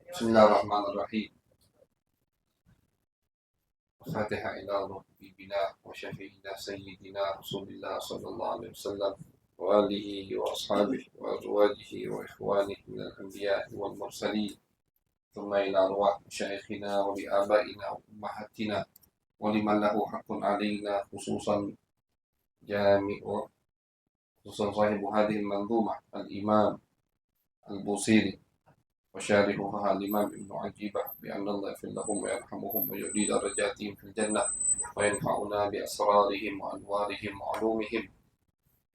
Bismillahirrahmanirrahim. Fatihah ila Rabbina wa syafi'ina sayyidina Rasulillah sallallahu alaihi wasallam wa alihi wa ashabihi wa azwajihi wa ikhwanihi minal anbiya'i wal mursalin. Thumma ila arwah masyayikhina wa li abaina wa ummahatina wa liman lahu haqqun alaina jami'u khususan sahibu hadhihi al-manzumah al-imam al-Busiri وشارحها الإمام ابن عجيبة بأن الله يغفر لهم ويرحمهم ويعلي درجاتهم في الجنة وينفعنا بأسرارهم وأنوارهم وعلومهم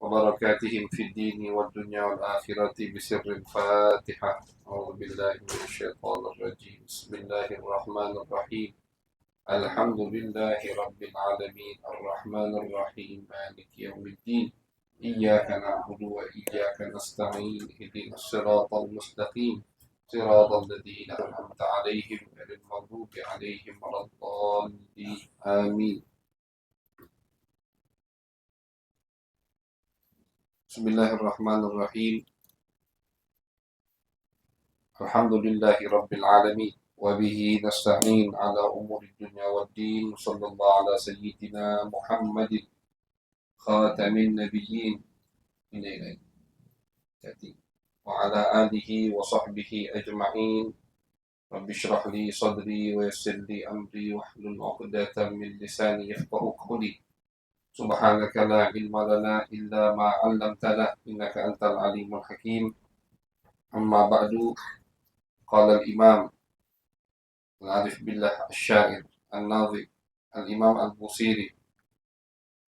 وبركاتهم في الدين والدنيا والآخرة بسر الفاتحة. أعوذ بالله من الشيطان الرجيم. بسم الله الرحمن الرحيم. الحمد لله رب العالمين الرحمن الرحيم مالك يوم الدين إياك نعبد وإياك نستعين اهدنا الصراط المستقيم صراط الذين أنعمت عليهم غير المغضوب عليهم ولا الضالين آمين. بسم الله الرحمن الرحيم. الحمد لله رب العالمين وبه نستعين على أمور الدنيا والدين. صلى الله على سيدنا محمد خاتم النبيين وعلى آله وصحبه أجمعين. رب اشرح لي صدري ويسر لي أمري واحلل عقدة من لساني يفقهوا قولي. سبحانك لا علم لنا إلا ما علمتنا إنك أنت العليم الحكيم. أما بعد، قال الإمام العارف بالله الشاعر الناظم الإمام البوصيري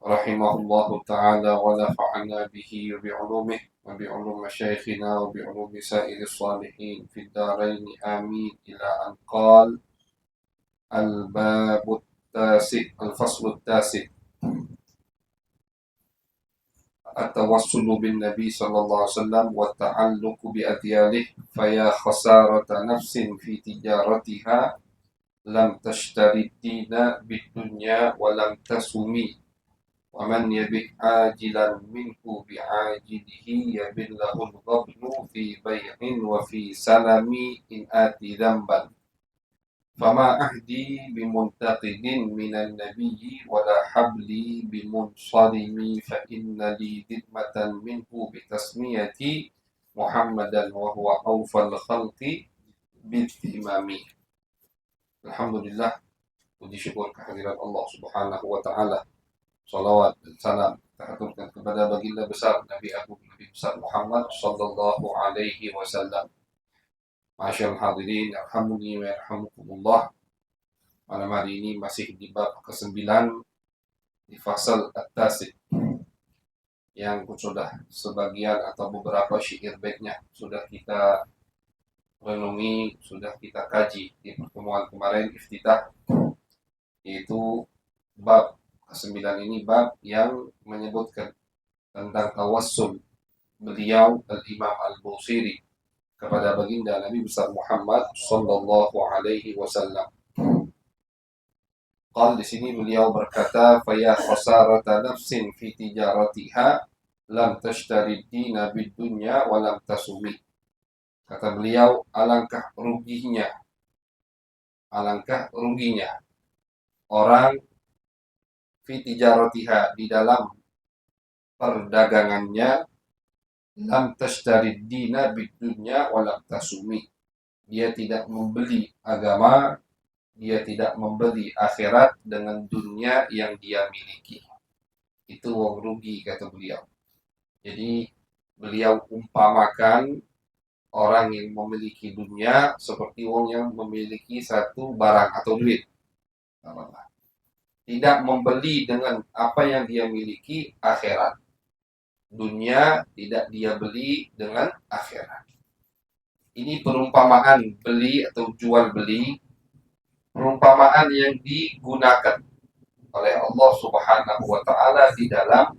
رحمه الله تعالى ونفعنا به وبعلومه وبعلوم مشايخنا وبعلوم سائر الصالحين في الدارين آمين. إلى أن قال: الباب التاسع الفصل التاسع التوسل بالنبي صلى الله عليه وسلم والتعلق بأديانه. فيا خسارة نفس في تجارتها لم تشتري الدين بالدنيا ولم تسمي. ومن يبع عاجلا منه بعاجله يبل له الغبن في بيع وفي سلم إن آتي ذنبا. فما أهدي بمنتقد من النبي ولا حبلي بمنصرم. فإن لي ذمة منه بتسميتي محمدا وهو أوفى الخلق بالذمم. Alhamdulillah, puji syukur kehadirat Allah Subhanahu wa taala. Salawat dan salam kita aturkan kepada baginda besar Nabi Agung Nabi besar Muhammad sallallahu alaihi wasallam. Masyaallah hadirin, alhamdulillah wa yarhamukumullah. Malam hari ini masih di bab ke-9 di fasal at-tasik yang sudah sebagian atau beberapa syair baitnya sudah kita renungi, sudah kita kaji di pertemuan kemarin iftitah, yaitu bab ke-9 ini bab yang menyebutkan tentang tawassul beliau al-Imam al-Busiri kepada baginda Nabi besar Muhammad sallallahu alaihi wasallam. Qal di sini beliau berkata, "Faya khasarata nafsin fi tijaratiha lam tashtari dina bid dunya wa lam tasumi." Kata beliau, alangkah ruginya orang fi tijaratiha di dalam perdagangannya, lam tashtari dina bid dunya wa lam tasumi. Dia tidak membeli agama, dia tidak membeli akhirat dengan dunia yang dia miliki. Itu wong rugi, kata beliau. Jadi beliau umpamakan orang yang memiliki dunia seperti wong yang memiliki satu barang atau duit. Tidak membeli dengan apa yang dia miliki akhirat. Dunia tidak dia beli dengan akhirat. Ini perumpamaan beli atau jual beli, perumpamaan yang digunakan oleh Allah Subhanahu wa taala di dalam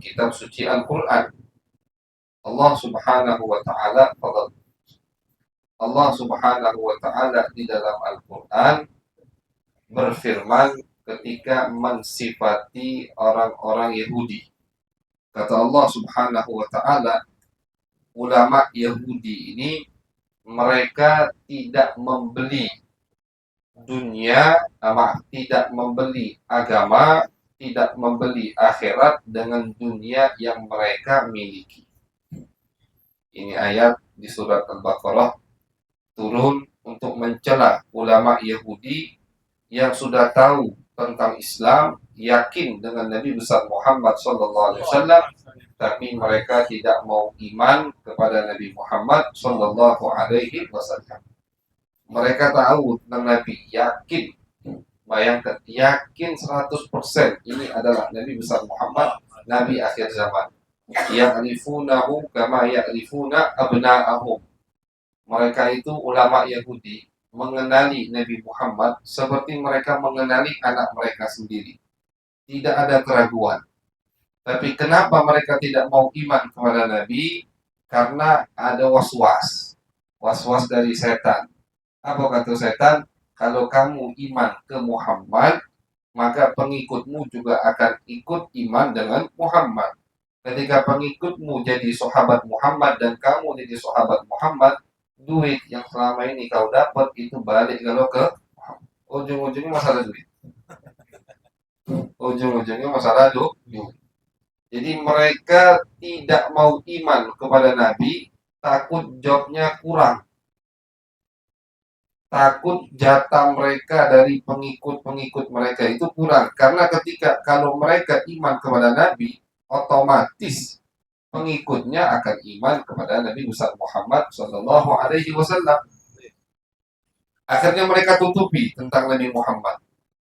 kitab suci Al-Qur'an. Allah Subhanahu wa taala di dalam Al-Qur'an berfirman ketika mensifati orang-orang Yahudi. Kata Allah Subhanahu wa taala, ulama Yahudi ini mereka tidak membeli dunia, tidak membeli agama, tidak membeli akhirat dengan dunia yang mereka miliki. Ini ayat di surat Al-Baqarah turun untuk mencela ulama Yahudi yang sudah tahu tentang Islam, yakin dengan Nabi besar Muhammad SAW, tapi mereka tidak mau iman kepada Nabi Muhammad SAW. Mereka tahu tentang Nabi, yakin, bayangkan, yakin 100% ini adalah Nabi besar Muhammad, Nabi akhir zaman. Ya'rifunahu kama ya'rifuna abna'ahum. Mereka itu ulama Yahudi mengenali Nabi Muhammad seperti mereka mengenali anak mereka sendiri. Tidak ada keraguan. Tapi kenapa mereka tidak mau iman kepada Nabi? Karena ada was-was. Was-was dari setan. Apa kata setan? Kalau kamu iman ke Muhammad, maka pengikutmu juga akan ikut iman dengan Muhammad. Ketika pengikutmu jadi sahabat Muhammad dan kamu jadi sahabat Muhammad, duit yang selama ini kau dapat itu balik kalau ke ujung-ujungnya masalah duit. Ujung-ujungnya masalah duit. Jadi mereka tidak mau iman kepada Nabi, takut jobnya kurang. Takut jatah mereka dari pengikut-pengikut mereka itu kurang. Karena ketika kalau mereka iman kepada Nabi, otomatis pengikutnya akan iman kepada Nabi besar Muhammad Sallallahu Alaihi Wasallam. Akhirnya mereka tutupi tentang Nabi Muhammad.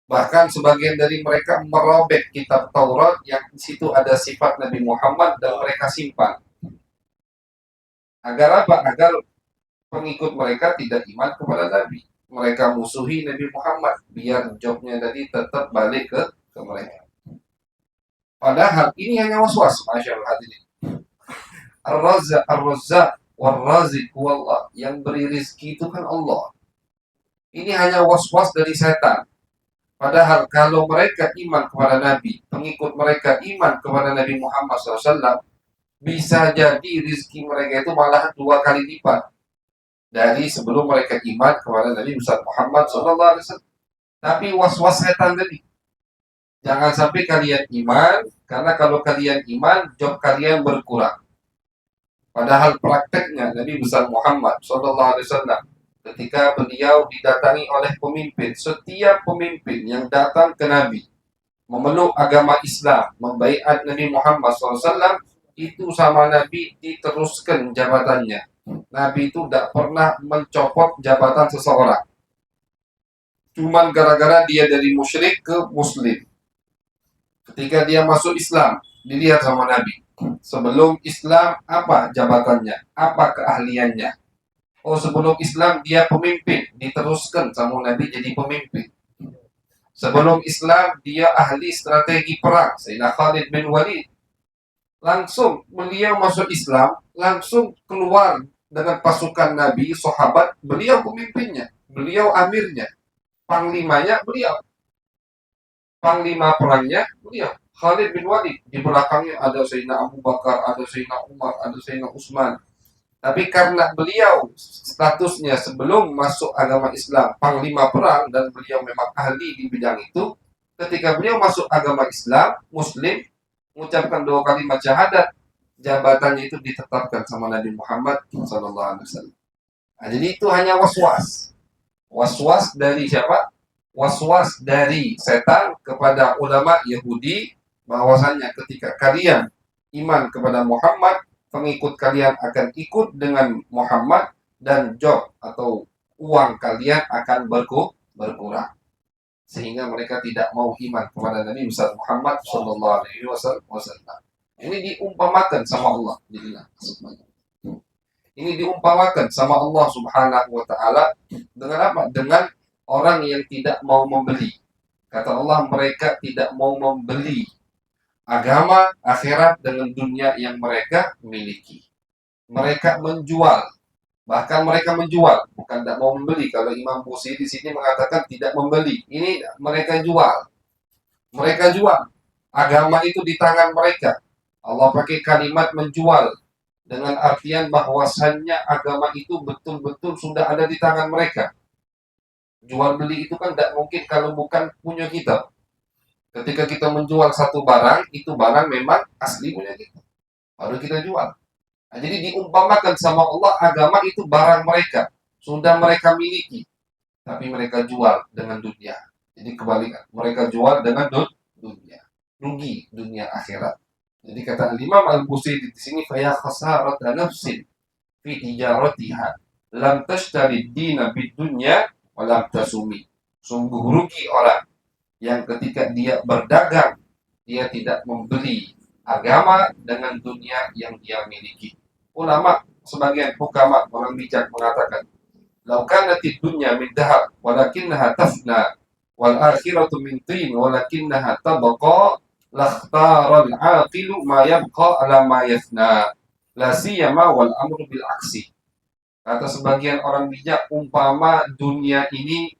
Bahkan sebagian dari mereka merobek kitab Taurat yang di situ ada sifat Nabi Muhammad dan mereka simpan. Agar apa? Agar pengikut mereka tidak iman kepada Nabi. Mereka musuhi Nabi Muhammad biar jobnya tadi tetap balik ke mereka. Padahal ini hanya was-was, masyaallah hadirin. Ar-Razzaq war-Raziq wallah, yang beri rezeki itu kan Allah. Ini hanya was-was dari setan. Padahal kalau mereka iman kepada Nabi, pengikut mereka iman kepada Nabi Muhammad SAW, bisa jadi rezeki mereka itu malah 2 kali lipat dari sebelum mereka iman kepada Nabi Muhammad SAW. Tapi was-was setan tadi. Jangan sampai kalian iman, karena kalau kalian iman, job kalian berkurang. Padahal prakteknya Nabi besar Muhammad SAW, ketika beliau didatangi oleh pemimpin, setiap pemimpin yang datang ke Nabi, memeluk agama Islam, membaiat Nabi Muhammad SAW, itu sama Nabi diteruskan jabatannya. Nabi itu tidak pernah mencopot jabatan seseorang. Cuman gara-gara dia dari musyrik ke muslim. Ketika dia masuk Islam, dilihat sama Nabi. Sebelum Islam, apa jabatannya? Apa keahliannya? Oh, sebelum Islam dia pemimpin. Diteruskan sama Nabi jadi pemimpin. Sebelum Islam, dia ahli strategi perang. Sayyidina Khalid bin Walid. Langsung beliau masuk Islam, langsung keluar dengan pasukan Nabi, sahabat. Beliau pemimpinnya. Beliau amirnya. Panglimanya beliau. Panglima perangnya beliau, Khalid bin Walid. Di belakangnya ada Sayyidina Abu Bakar, ada Sayyidina Umar, ada Sayyidina Utsman. Tapi karena beliau statusnya sebelum masuk agama Islam panglima perang dan beliau memang ahli di bidang itu, ketika beliau masuk agama Islam, muslim, mengucapkan 2 kalimat syahadat, jabatannya itu ditetapkan sama Nabi Muhammad SAW. Nah, jadi itu hanya was-was. Was-was dari siapa? Was-was dari setan kepada ulama Yahudi, bahwasanya ketika kalian iman kepada Muhammad, pengikut kalian akan ikut dengan Muhammad dan job atau uang kalian akan berkurang. Sehingga mereka tidak mau iman kepada Nabi Muhammad Sallallahu Alaihi Wasallam. Ini diumpamakan sama Allah. Ini diumpamakan sama Allah Subhanahu Wa Taala dengan apa? Dengan orang yang tidak mau membeli. Kata Allah, mereka tidak mau membeli agama, akhirat dengan dunia yang mereka miliki. Mereka menjual. Bahkan mereka menjual, bukan tidak mau membeli. Kalau Imam Busiri di sini mengatakan tidak membeli. Ini mereka jual. Mereka jual. Agama itu di tangan mereka. Allah pakai kalimat menjual. dengan artian bahwasannya agama itu betul-betul sudah ada di tangan mereka. Jual beli itu kan tidak mungkin kalau bukan punya kita. Ketika kita menjual satu barang, itu barang memang asli punya kita. Baru kita jual. Nah, jadi diumpamakan sama Allah agama itu barang mereka. Sudah mereka miliki. Tapi mereka jual dengan dunia. Jadi kebalikan. Mereka jual dengan dunia. Rugi dunia akhirat. Jadi kata Imam Al-Busiri di sini, faya khasarata nafsin fi tijaratiha lam tashtari dina bid dunya wa lam tasumi. Sungguh rugi orang yang ketika dia berdagang, dia tidak membeli agama dengan dunia yang dia miliki. Ulama, sebagian hukama, orang bijak mengatakan, "Lau kanatid dunya min dhahab, walakinnaha tafna, wal akhiratu min tin, walakinnaha tabqa, lakhtara al-aqilu ma yabqa ala ma yafna, la siyama wal amru bil aksi." Kata sebagian orang bijak, umpama dunia ini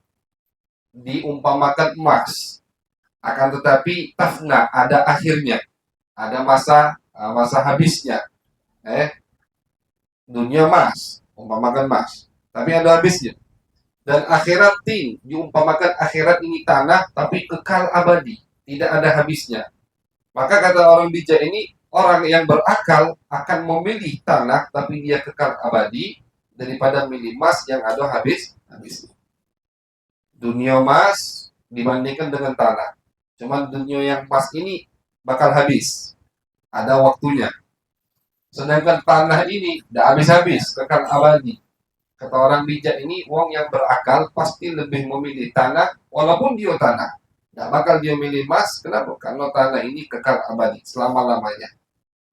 diumpamakan emas, akan tetapi tafna, ada akhirnya, ada masa habisnya. Dunia emas, umpamakan emas, tapi ada habisnya. Dan akhirat tin, diumpamakan akhirat ini tanah, tapi kekal abadi, tidak ada habisnya. Maka kata orang bijak ini, orang yang berakal akan memilih tanah, tapi dia kekal abadi, daripada milih emas yang ada habisnya. Dunia emas dibandingkan dengan tanah. Cuman dunia yang emas ini bakal habis. Ada waktunya. Sedangkan tanah ini tidak habis-habis, kekal abadi. Kata orang bijak ini, wong yang berakal pasti lebih memilih tanah, walaupun dia tanah. Tidak bakal dia milih emas, kenapa? Karena tanah ini kekal abadi, selama-lamanya.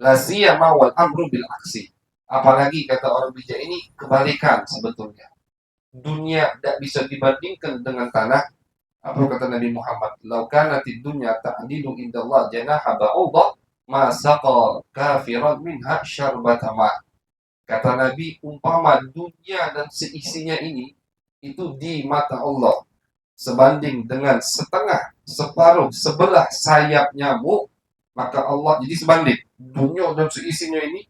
La siyama wal amru bil aksi. Apalagi kata orang bijak ini, kebalikan sebetulnya. Dunia tidak bisa dibandingkan dengan tanah. Apa kata Nabi Muhammad? Lau kanatid dunya ta'dilu indallah janaha ba'udah, ma saqa kafiran minha syarbata ma. Kata Nabi, umpama dunia dan seisinya ini itu di mata Allah sebanding dengan setengah, separuh, sebelah sayap nyamuk, maka Allah, jadi sebanding dunia dan seisinya ini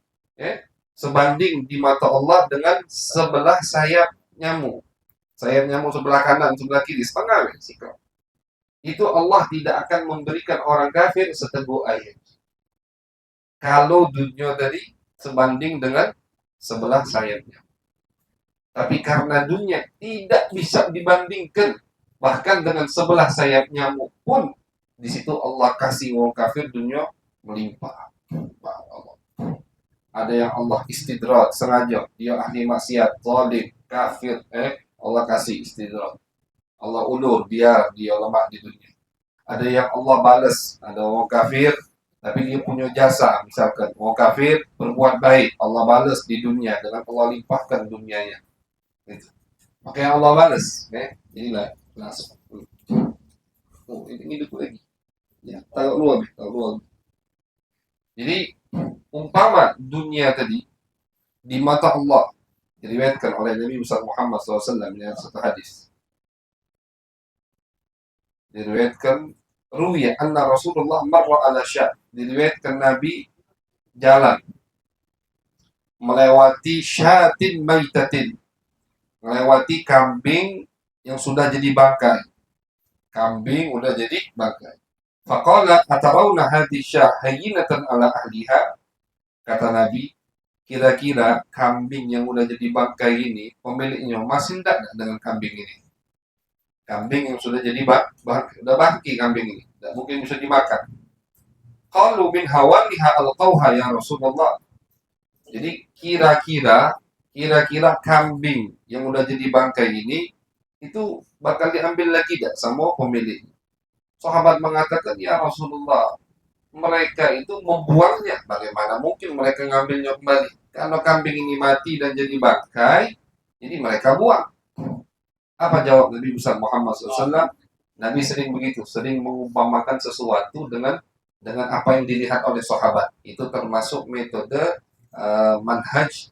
sebanding di mata Allah dengan sebelah sayap nyamuk. Sayap nyamuk sebelah kanan, sebelah kiri, setengah sikap. Itu Allah tidak akan memberikan orang kafir seteguk air. Kalau dunia tadi sebanding dengan sebelah sayapnya. Tapi karena dunia tidak bisa dibandingkan bahkan dengan sebelah sayap nyamuk pun, di situ Allah kasih orang kafir dunia melimpah. Ada yang Allah istidrat sengaja, dia ahli maksiat, zalim, kafir, Allah kasih istidrat. Allah ulur dia lemah di dunia. Ada yang Allah balas, ada orang kafir tapi dia punya jasa, misalkan orang kafir berbuat baik, Allah balas di dunia dengan Allah limpahkan dunianya. Gitu. Makanya Allah balas, inilah langsung. Ini dulu lagi. Ya, taruh luar. Jadi umpama dunia tadi di mata Allah, diriwayatkan oleh Nabi Muhammad SAW dengan satu hadis. Diriwayatkan ruya anna Rasulullah marra ala syah. Diriwayatkan Nabi jalan melewati syatin maitatin, melewati kambing yang sudah jadi bangkai. Kambing udah jadi bangkai. Faqala atarawna hadhihi syah hayyinatan ala ahliha. Kata Nabi, kira-kira kambing yang udah jadi bangkai ini pemiliknya masih tidak dengan kambing ini? Kambing yang sudah jadi udah bangki kambing ini, tidak mungkin bisa dimakan. Qalu min hawaliha alqauha ya Rasulullah. Jadi kira-kira kambing yang udah jadi bangkai ini itu bakal diambil lagi tidak sama pemiliknya? Sahabat mengatakan, ya Rasulullah, mereka itu membuangnya. Bagaimana mungkin mereka ngambilnya kembali? Kalau kambing ini mati dan jadi bangkai, jadi mereka buang. Apa jawab Nabi besar Muhammad SAW? Nabi sering begitu, sering mengumpamakan sesuatu dengan apa yang dilihat oleh sahabat. Itu termasuk metode manhaj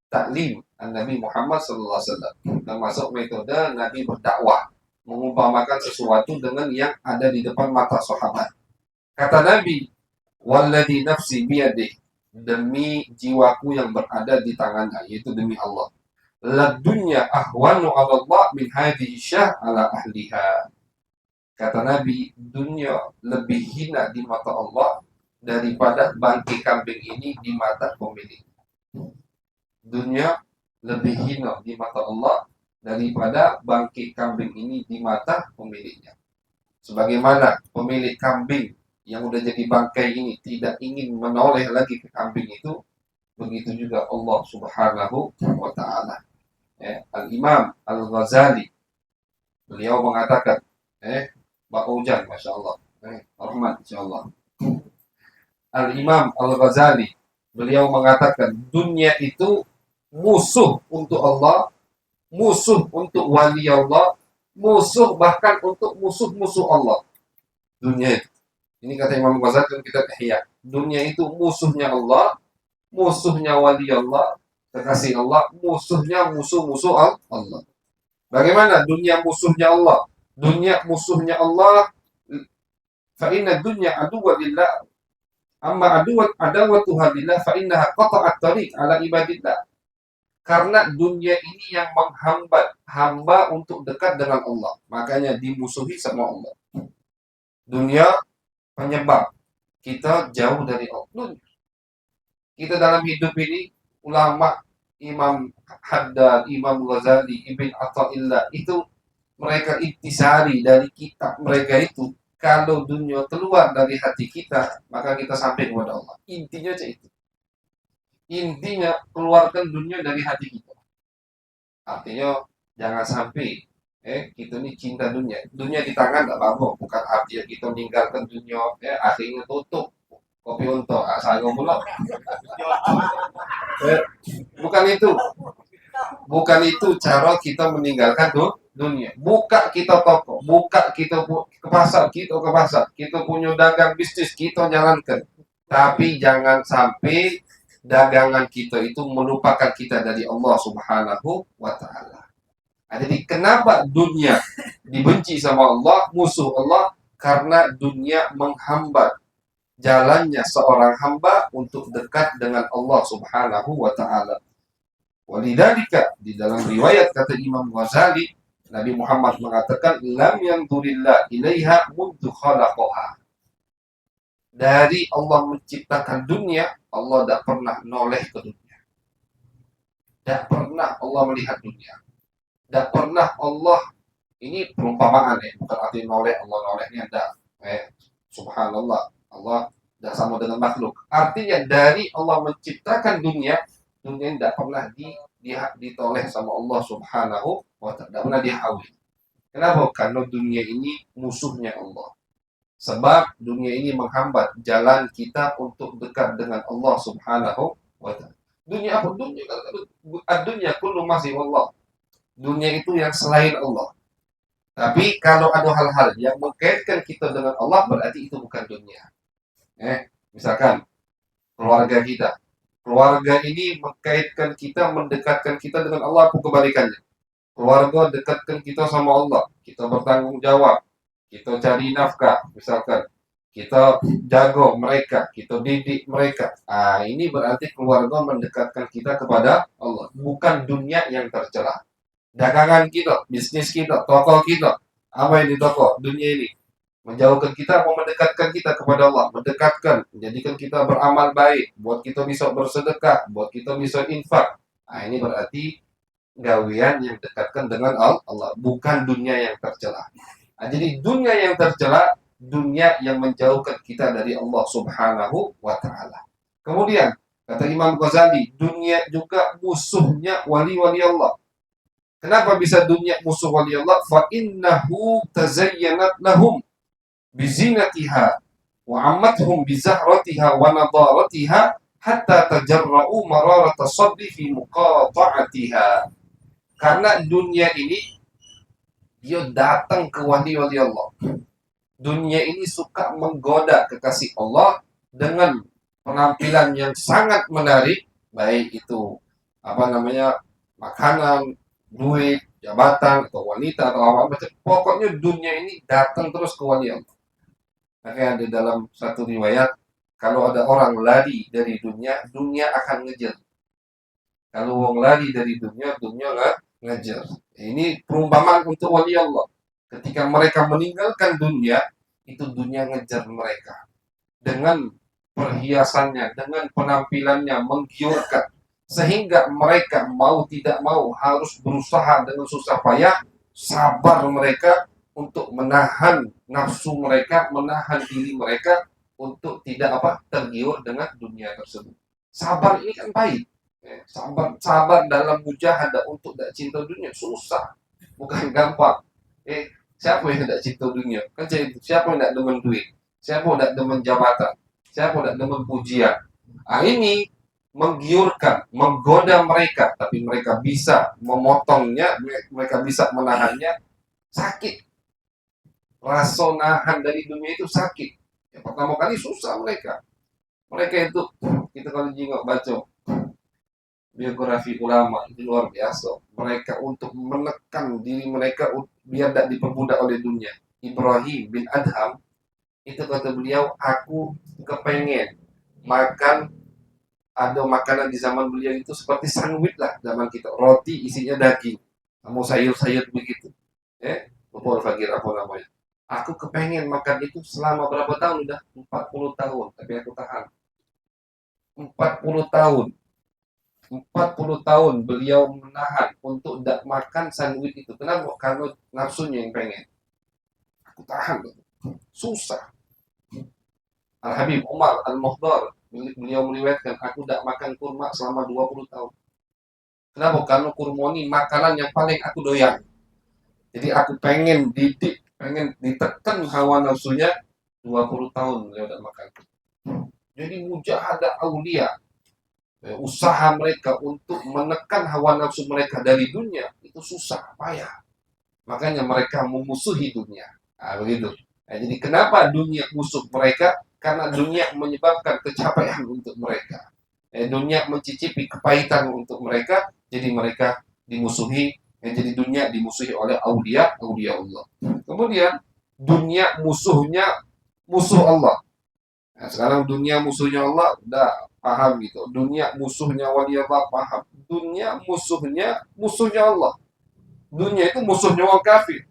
taklim Nabi Muhammad SAW. Termasuk metode Nabi berdakwah, mengumpamakan sesuatu dengan yang ada di depan mata sahabat. Kata Nabi, walladhi nafsi biyadih, demi jiwaku yang berada di tangannya, yaitu demi Allah. La dunya ahwanu 'ala Allah min hadhihi syah 'ala ahliha. Kata Nabi, dunia lebih hina di mata Allah daripada bangkai kambing ini di mata pemilik. Dunia lebih hina di mata Allah daripada bangkai kambing ini di mata pemiliknya. Sebagaimana pemilik kambing yang udah jadi bangkai ini tidak ingin menoleh lagi ke kambing itu, begitu juga Allah Subhanahu wa Ta'ala. Al-Imam Al-Ghazali, beliau mengatakan, Pak Ujan, Masya Allah, Rahmat, Insya Allah. Al-Imam Al-Ghazali, beliau mengatakan, dunia itu musuh untuk Allah, musuh untuk wali Allah, musuh bahkan untuk musuh-musuh Allah. Dunia itu. Ini kata Imam Ghazali dalam kitab Ihya. Dunia itu musuhnya Allah, musuhnya wali Allah, kekasih Allah, musuhnya musuh-musuh Allah. Bagaimana dunia musuhnya Allah? Dunia musuhnya Allah, fa inna dunya aduwwa lillah. Amma adawatuha lillah fa innaha qata'at tariq ala ibadillah. Karena dunia ini yang menghambat hamba untuk dekat dengan Allah, makanya dimusuhi sama Allah. Dunia penyebab kita jauh dari Allah. Kita dalam hidup ini, ulama Imam Haddad, Imam Ghazali, Ibn Atta'illah, itu mereka intisari dari kitab mereka itu. Kalau dunia keluar dari hati kita, maka kita sampai kepada Allah. Intinya itu. Intinya keluarkan dunia dari hati kita. Artinya jangan sampai kita ini cinta dunia. Dunia di tangan tidak apa-apa, bukan artinya kita meninggalkan dunia. Akhirnya tutup kopi untuk saya ngomong. Bukan itu. Bukan itu cara kita meninggalkan dunia. Buka kita toko, buka kita ke pasar, kita punya dagang bisnis, kita jalankan. Tapi jangan sampai dagangan kita itu melupakan kita dari Allah Subhanahu wa Ta'ala. Jadi kenapa dunia dibenci sama Allah, musuh Allah? Karena dunia menghambat jalannya seorang hamba untuk dekat dengan Allah Subhanahu wa Ta'ala. Walidhalika, di dalam riwayat kata Imam Ghazali, Nabi Muhammad mengatakan, lam yanzurillah ilaiha mundu khalaqaha. Dari Allah menciptakan dunia, Allah tidak pernah noleh ke dunia. Tidak pernah Allah melihat dunia. Tidak pernah Allah, ini perumpamaan bukan arti noleh, Allah nolehnya tidak. Subhanallah, Allah tidak sama dengan makhluk. Artinya dari Allah menciptakan dunia tidak pernah ditoleh sama Allah Subhanahu wa Ta'ala, tidak pernah dihawi. Kenapa? Karena dunia ini musuhnya Allah. Sebab dunia ini menghambat jalan kita untuk dekat dengan Allah Subhanahu wa Ta'ala. Dunia apa? Dunia kullu masih Allah. Dunia itu yang selain Allah. Tapi kalau ada hal-hal yang mengkaitkan kita dengan Allah, berarti itu bukan dunia. Misalkan keluarga kita. Keluarga ini mengkaitkan kita, mendekatkan kita dengan Allah, apa kebalikannya? Keluarga dekatkan kita sama Allah. Kita bertanggung jawab. Kita cari nafkah, misalkan. Kita jaga mereka, kita didik mereka. Ini berarti keluarga mendekatkan kita kepada Allah. Bukan dunia yang tercela. Dagangan kita, bisnis kita, toko kita. Apa yang di toko? Dunia ini. Menjauhkan kita, mau mendekatkan kita kepada Allah. Mendekatkan, menjadikan kita beramal baik. Buat kita bisa bersedekah, buat kita bisa infak. Ini berarti gawian yang dekatkan dengan Allah. Bukan dunia yang tercela. Jadi dunia yang tercela, dunia yang menjauhkan kita dari Allah Subhanahu wa Ta'ala. Kemudian, kata Imam Ghazali, dunia juga musuhnya wali-wali Allah. Kenapa bisa dunia musuh wali Allah? Fa innahu tazayyanat lahum bizinatiha wa ammathum bizahratiha wa nadaratiha hatta tajarra'u mararata sadri fi muqata'atiha. Karena dunia ini dia datang ke wali-wali Allah. Dunia ini suka menggoda kekasih Allah dengan penampilan yang sangat menarik, baik itu makanan, duit, jabatan, atau wanita, atau apa-apa. Pokoknya dunia ini datang terus ke wali Allah. Makanya ada dalam satu riwayat, Kalau ada orang lari dari dunia, dunia akan ngejar. Kalau orang lari dari dunia, dunia nggak ngejar. Ini perumpamaan untuk wali Allah. Ketika mereka meninggalkan dunia, itu dunia ngejar mereka. Dengan perhiasannya, dengan penampilannya menggiurkan. Sehingga mereka mau tidak mau harus berusaha dengan susah payah, sabar mereka untuk menahan nafsu mereka, menahan diri mereka untuk tidak tergiur dengan dunia tersebut. Sabar ini kan baik. Sabar dalam mujahadah untuk tidak cinta dunia susah, bukan gampang. Siapa yang tidak cinta dunia? Kan siapa yang tidak demen duit? Siapa yang tidak demen jabatan? Siapa yang tidak demen pujian? Ini menggiurkan, menggoda mereka, tapi mereka bisa memotongnya, mereka bisa menahannya. Sakit. Rasa nahan dari dunia itu sakit. Yang pertama kali susah mereka. Mereka itu, kita kalau jengok baca biografi ulama itu luar biasa. Mereka untuk menekan diri mereka biar tidak diperbudak oleh dunia. Ibrahim bin Adham itu kata beliau, aku kepengen makan, ada makanan di zaman beliau itu seperti sandwich lah zaman kita, roti isinya daging, mau sayur-sayur begitu. Lupa fakir apa namanya. Aku kepengen makan itu selama berapa tahun, udah 40 tahun, tapi aku tahan. 40 tahun. 40 tahun beliau menahan untuk tidak makan sandwich itu. Kenapa? Karena nafsunya yang pengen. Aku tahan. Susah. Al-Habib Umar Al-Muhdar, beliau meriwayatkan, aku tidak makan kurma selama 20 tahun. Kenapa? Karena kurma ini makanan yang paling aku doyan. Jadi aku pengen didik, pengen ditekan hawa nafsunya, 20 tahun beliau tidak makan. Jadi mujahadah aulia, usaha mereka untuk menekan hawa nafsu mereka dari dunia itu susah, payah. Makanya mereka memusuhi dunia. Begitu. Jadi kenapa dunia musuh mereka? Karena dunia menyebabkan kecapaian untuk mereka. Dunia mencicipi kepahitan untuk mereka, jadi mereka dimusuhi. Jadi dunia dimusuhi oleh aulia Allah. Kemudian dunia musuhnya musuh Allah. Sekarang dunia musuhnya Allah udah paham gitu. Dunia musuhnya wali Allah paham. Dunia musuhnya Allah. Dunia itu musuhnya orang kafir.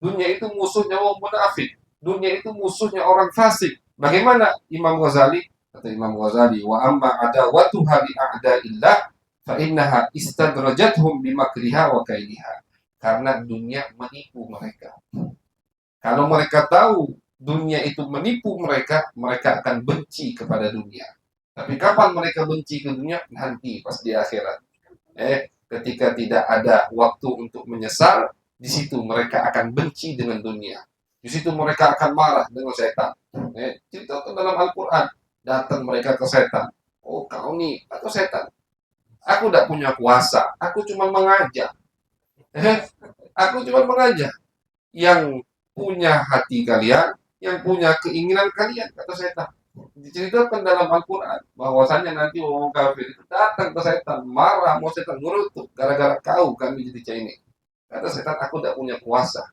Dunia itu musuhnya orang munafik. Dunia itu musuhnya orang fasik. Bagaimana Imam Ghazali? Kata Imam Ghazali, wa amma adawatuha li a'da'illah fa innaha istadrajathum bimakriha wa kaidiha. Karena dunia menipu mereka. Kalau mereka tahu dunia itu menipu mereka, mereka akan benci kepada dunia. Tapi kapan mereka benci ke dunia? Nanti pas di akhirat. Ketika tidak ada waktu untuk menyesal, di situ mereka akan benci dengan dunia. Di situ mereka akan marah dengan setan. Cerita dalam Al-Quran, datang mereka ke setan. Oh, kau nih atau setan? Aku tidak punya kuasa. Aku cuma mengajak. Aku cuma mengajak. Yang punya hati kalian, yang punya keinginan kalian, kata setan. Diceritakan dalam Al-Quran bahwasanya nanti orang kafir itu datang ke setan, marah, mau setan ngurutuk gara-gara kami jadi ini. Kata setan, aku tidak punya kuasa.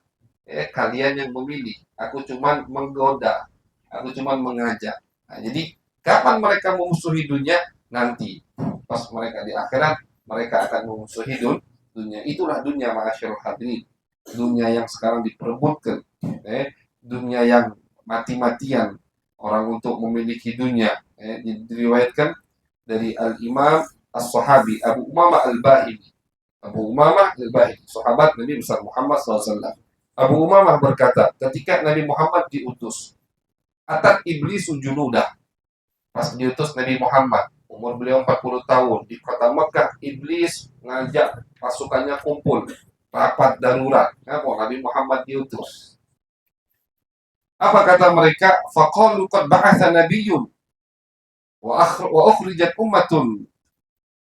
Kalian yang memilih, aku cuma menggoda, aku cuma mengajak. Nah, jadi kapan mereka memusuhi dunia? Nanti pas mereka di akhirat, mereka akan memusuhi dunia. Itulah dunia, ma'asyarul hadirin. Dunia yang sekarang diperebutkan, dunia yang mati-matian orang untuk memiliki dunia. Diriwayatkan dari Al-Imam As-Sahabi Abu Umamah Al-Bahili. Abu Umamah Al-Bahili, sahabat Nabi besar Muhammad SAW. Abu Umamah berkata, ketika Nabi Muhammad diutus, atat iblis junudah. Pas diutus Nabi Muhammad, umur beliau 40 tahun, di kota Mekah, iblis ngajak pasukannya kumpul, rapat darurat. Nabi Muhammad diutus. Apa kata mereka? Faqalu qad ba'atha nabiyyun wa ukhrijat ummatun.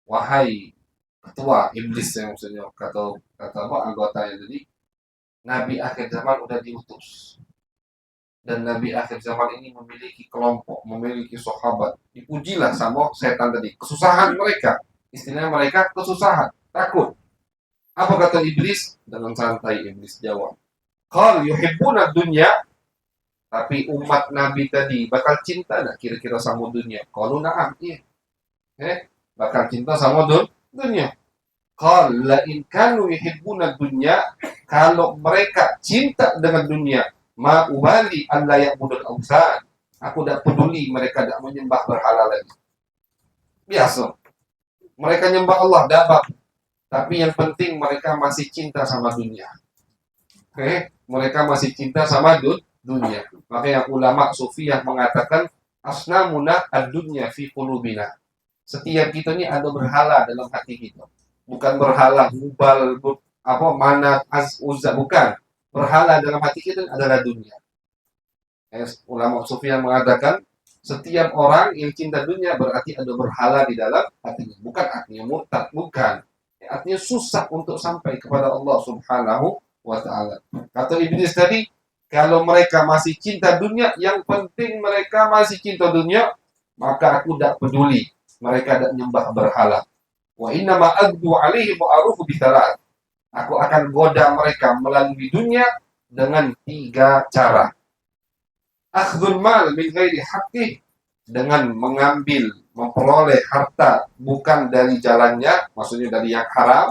Wahai ketua iblis, yang maksudnya kata anggotanya tadi, Nabi akhir zaman udah diutus. Dan Nabi akhir zaman ini memiliki kelompok, memiliki sahabat. Dipujilah sama setan tadi. Kesusahan mereka. Istilahnya mereka kesusahan, takut. Apa kata iblis? Dengan santai iblis jawab, qal yuhibbuna dunya Tapi umat Nabi tadi bakal cinta nggak kira-kira sama dunia? Kalau na'am, iya. Bakal cinta sama dunia. Qala la in kanu yuhibbuna dunya, kalau mereka cinta dengan dunia, ma ubali an la ya'budul awsan. Aku tidak peduli mereka tidak menyembah berhala lagi. Biasa. Mereka nyembah Allah dapat. Tapi yang penting mereka masih cinta sama dunia. Mereka masih cinta sama dunia. Makanya ulama sufi yang mengatakan asnamuna ad-dunya fi qulubina. Setiap kita ini ada berhala dalam hati kita. Bukan berhala Hubal, Manat, Uzza, bukan. Berhala dalam hati kita adalah dunia. Ulama sufi yang mengatakan setiap orang yang cinta dunia berarti ada berhala di dalam hatinya. Bukan artinya murtad, bukan. Artinya susah untuk sampai kepada Allah Subhanahu wa ta'ala. Kata Iblis tadi, kalau mereka masih cinta dunia, yang penting mereka masih cinta dunia, maka aku tidak peduli mereka tidak nyembah berhala. Wa inna ma agdu alaihi ma'arufu bithalat. Aku akan goda mereka melalui dunia dengan 3 cara. Akhdul mal min ghairi haqqih, dengan mengambil, memperoleh harta bukan dari jalannya, maksudnya dari yang haram.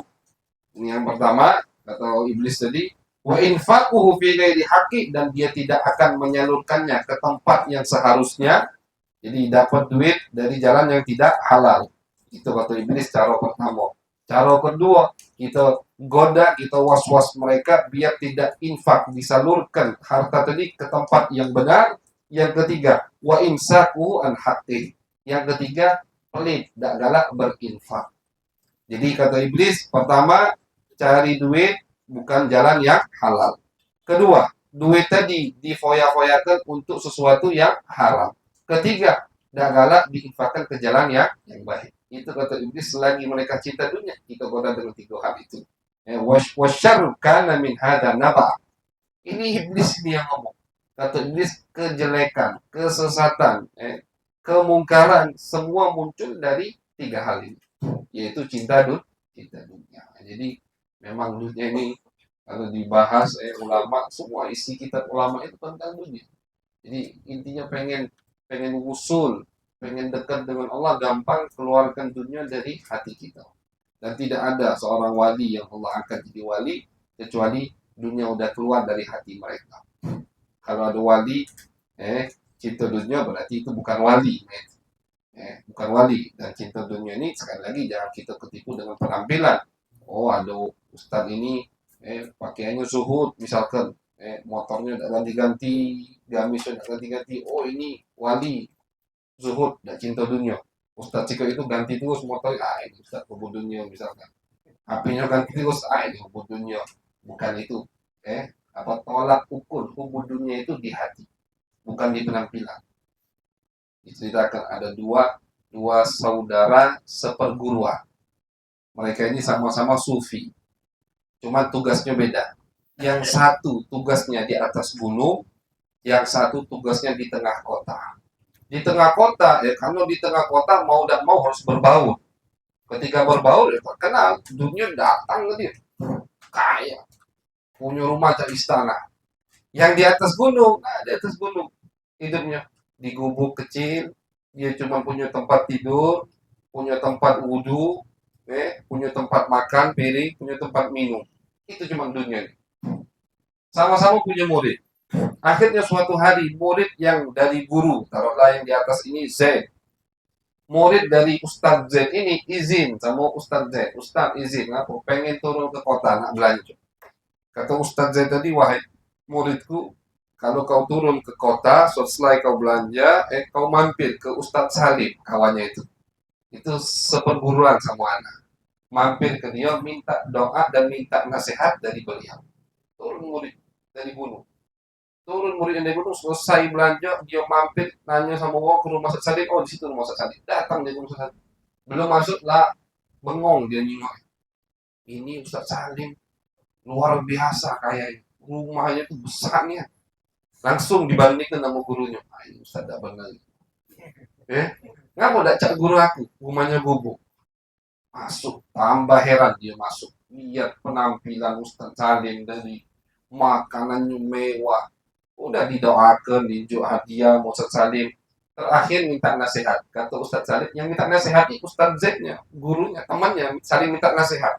Ini yang pertama, kata Iblis tadi. Wa infaquhu fi ghairi haqqih, dan dia tidak akan menyalurkannya ke tempat yang seharusnya. Jadi dapat duit dari jalan yang tidak halal. Itu kata Iblis cara pertama. Cara kedua, kita goda, kita was-was mereka biar tidak infak, disalurkan harta tadi ke tempat yang benar. Yang ketiga, wa imsaku an haqqih. Yang ketiga, pelit, tidak galak berinfak. Jadi kata Iblis, pertama, cari duit bukan jalan yang halal. Kedua, duit tadi difoya-foyakan untuk sesuatu yang haram. Ketiga, tidak galak diinfakkan ke jalan yang baik. Itu kata Iblis, selagi mereka cinta dunia, kita goda dengan 3 hal itu. Wasyarru kana min hadha naba. Ini Iblis ini yang ngomong. Kata Iblis, kejelekan, kesesatan, kemungkaran, semua muncul dari 3 hal ini. Yaitu cinta dunia. Jadi memang dunia ini kalau dibahas ulama, semua isi kitab ulama itu tentang dunia. Jadi intinya pengen usul, pengen dekat dengan Allah, gampang keluarkan dunia dari hati kita. Dan tidak ada seorang wali yang Allah angkat jadi wali kecuali dunia udah keluar dari hati mereka. Kalau ada wali cinta dunia, berarti itu bukan wali. Bukan wali. Dan cinta dunia ini sekali lagi jangan kita ketipu dengan penampilan. Oh, ada ustadz ini pakaiannya zuhud misalkan, motornya tidak ganti-ganti, gamisnya tidak ganti-ganti. Oh, ini wali zuhud, tidak cinta dunia. Ustadz Ciko itu ganti terus motor, ini ustadz hubud dunia misalkan. HP-nya ganti terus, ini hubud dunia. Bukan itu. Tolak ukur hubud dunia itu di hati, bukan di penampilan. Diceritakan ada dua saudara seperguruan. Mereka ini sama-sama sufi, cuma tugasnya beda. Yang satu tugasnya di atas gunung, yang satu tugasnya di tengah kota. Di tengah kota, kalau di tengah kota mau tidak mau harus berbaur. Ketika berbaur, terkenal, dunia datang ke dia, kaya, punya rumah cak istana. Yang di atas gunung, di atas gunung hidupnya di gubuk kecil, dia cuma punya tempat tidur, punya tempat wudhu, punya tempat makan, piring, punya tempat minum. Itu cuma dunia. Sama-sama punya murid. Akhirnya suatu hari murid yang dari guru, taruhlah yang di atas ini Z, murid dari Ustadz Z ini izin sama Ustadz Z. Ustadz izin, aku pengen turun ke kota nak belanja. Kata Ustadz Z tadi, wahai muridku, kalau kau turun ke kota, setelah kau belanja, kau mampir ke Ustadz Salim, kawannya itu. Itu seperguruan sama anak. Mampir ke dia, minta doa dan minta nasihat dari beliau. Turun murid dari gunung. Turun murid dari gunung, selesai belanja, dia mampir, nanya sama orang ke rumah Ustadz Salim. Oh, di situ rumah Ustadz Salim. Datang dia ke rumah Ustadz Salim. Belum masuk lah, bengong dia nyingok. Ini Ustadz Salim luar biasa kayaknya. Rumahnya tuh besarnya. Langsung dibandingkan sama gurunya. Ini Ustaz tak benar. Ngapa tak cak guru aku? Rumahnya gubuk. Masuk. Tambah heran dia masuk. Lihat penampilan Ustaz Salim dari makanannya mewah. Udah didoakan, diunjuk hadiah, mau Ustaz Salim. Terakhir minta nasihat. Kata Ustaz Salim, yang minta nasihat itu Ustaz Z-nya, gurunya, temannya, saling minta nasihat.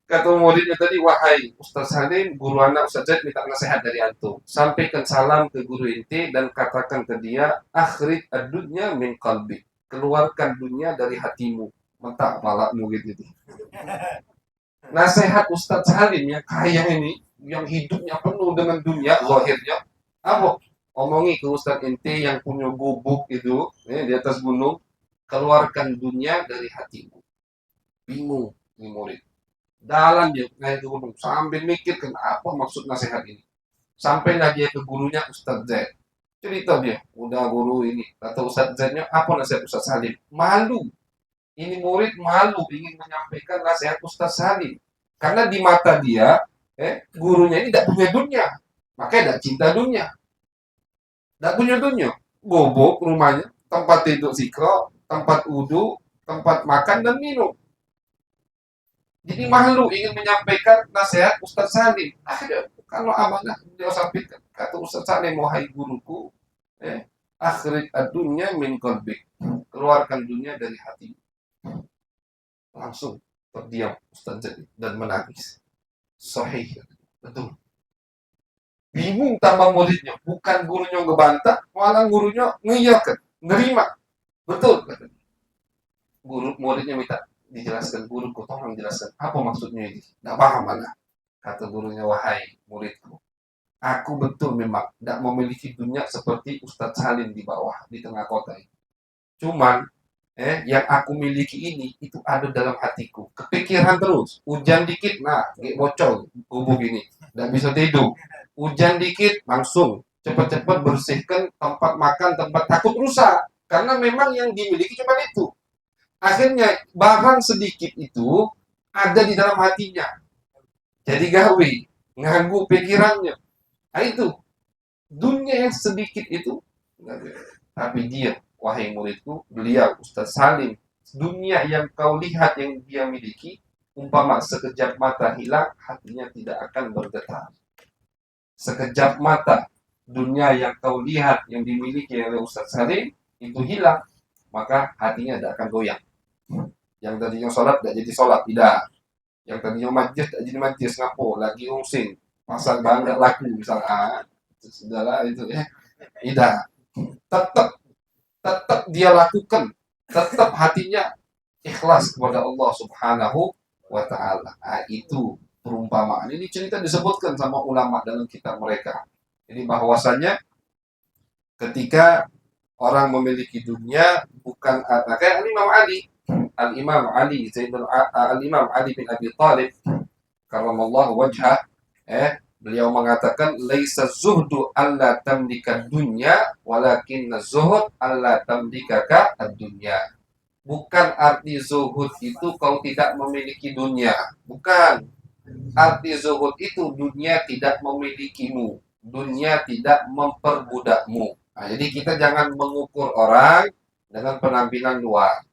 Kata muridnya tadi, wahai Ustaz Salim, guru anak Ustaz Z minta nasihat dari antum. Sampaikan salam ke guru inti dan katakan ke dia, akhrij ad-dunya min qalbi. Keluarkan dunia dari hatimu. Mentak malakmu gitu. Nasihat Ustaz Salim yang kaya ini, yang hidupnya penuh dengan dunia, lahirnya, apa? Omongi ke Ustaz inti yang punya gubuk itu, di atas gunung, keluarkan dunia dari hatimu. Bingung ini murid. Dalam dia naik ke gunung sambil mikir kenapa maksud nasihat ini. Sampailah dia ke gurunya Ustaz Z. Cerita dia, udah guru ini. Kata Ustaz Z-nya, apa nasihat Ustaz Salim? Malu. Ini murid malu ingin menyampaikan nasihat Ustaz Salim. Karena di mata dia, gurunya ini tidak punya dunia. Makanya tidak cinta dunia. Tidak punya dunia. Gobok rumahnya, tempat tidur sikro, tempat wudu, tempat makan dan minum. Jadi malu ingin menyampaikan nasihat Ustaz Salim. Kalau amanah beliau sampaikan, kata Ustaz Salim, wahai guruku, akhrij ad-dunya min qalbik. Keluarkan dunia dari hati. Langsung terdiam Ustaz Salim dan menangis. Sahih, betul. Bingung tambah muridnya, bukan gurunya ngebantah, malah gurunya ngiyakan, nerima. Betul, kata guru. Muridnya minta dijelaskan, guruku tolong jelaskan apa maksudnya ini, tidak paham mana. Kata gurunya, wahai muridku, aku betul memang tidak memiliki dunia seperti Ustadz Salim di bawah, di tengah kota ini. Cuman yang aku miliki ini itu ada dalam hatiku. Kepikiran terus, hujan dikit, nah bocor gubuk ini, tidak bisa tidur. Hujan dikit langsung cepat-cepat bersihkan tempat makan, tempat, takut rusak karena memang yang dimiliki cuma itu. Akhirnya barang sedikit itu ada di dalam hatinya. Jadi gawe, nganggu pikirannya. Nah itu, dunia yang sedikit itu. Tapi dia, wahai muridku, beliau, Ustaz Salim, dunia yang kau lihat yang dia miliki, umpama sekejap mata hilang, hatinya tidak akan bergetar. Sekejap mata, dunia yang kau lihat yang dimiliki oleh Ustaz Salim, itu hilang, maka hatinya tidak akan goyang. Yang tadinya sholat tidak jadi sholat, tidak. Yang tadinya majlis tidak jadi majlis, ngapo lagi ungsing, pasang bangga laku misalnya, sudahlah itu tidak. Tetap dia lakukan, tetap hatinya ikhlas kepada Allah Subhanahu wa Ta'ala. Itu perumpamaan. Ini cerita disebutkan sama ulama dalam kitab mereka. Jadi bahwasanya ketika orang memiliki dunia bukan kayak Al-Imam Ali bin Abi Thalib karramallahu wajhah, beliau mengatakan laisa zuhdu alla tamlika dunya walakin zuhud alla tamlikaka ad-dunya. Bukan arti zuhud itu kau tidak memiliki dunia, bukan. Arti zuhud itu dunia tidak memilikimu, dunia tidak memperbudakmu. Nah, jadi kita jangan mengukur orang dengan penampilan luar.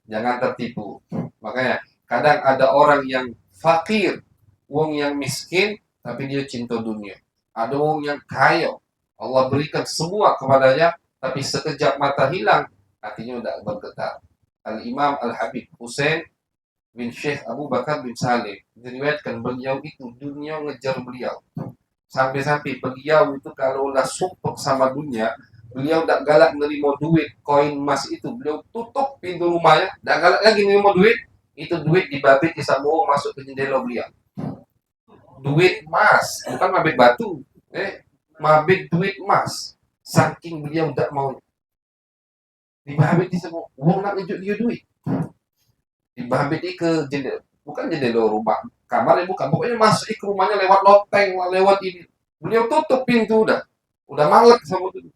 Jangan tertipu. Makanya kadang ada orang yang fakir, wong yang miskin, tapi dia cinta dunia. Ada wong yang kaya, Allah berikan semua kepadanya, tapi sekejap mata hilang, hatinya udah bergetar. Al-Imam Al-Habib Husain bin Syekh Abu Bakar bin Salim diriwayatkan beliau itu dunia ngejar beliau. Sampai-sampai beliau itu kalau udah sumpah sama dunia, beliau tidak galak nerima duit koin emas itu, beliau tutup pintu rumahnya, tidak galak lagi nerima duit. Itu duit dibabit disambung masuk ke jendela beliau. Duit emas, bukan mabit batu, mabit duit emas. Saking beliau tidak mau dibabit disambung, uang nak ngejuk dia duit. Dibabit ke jendela, bukan jendela rumah, kamarnya bukan, pokoknya masuk ke rumahnya lewat loteng, lewat ini. Beliau tutup pintu udah malek sama itu.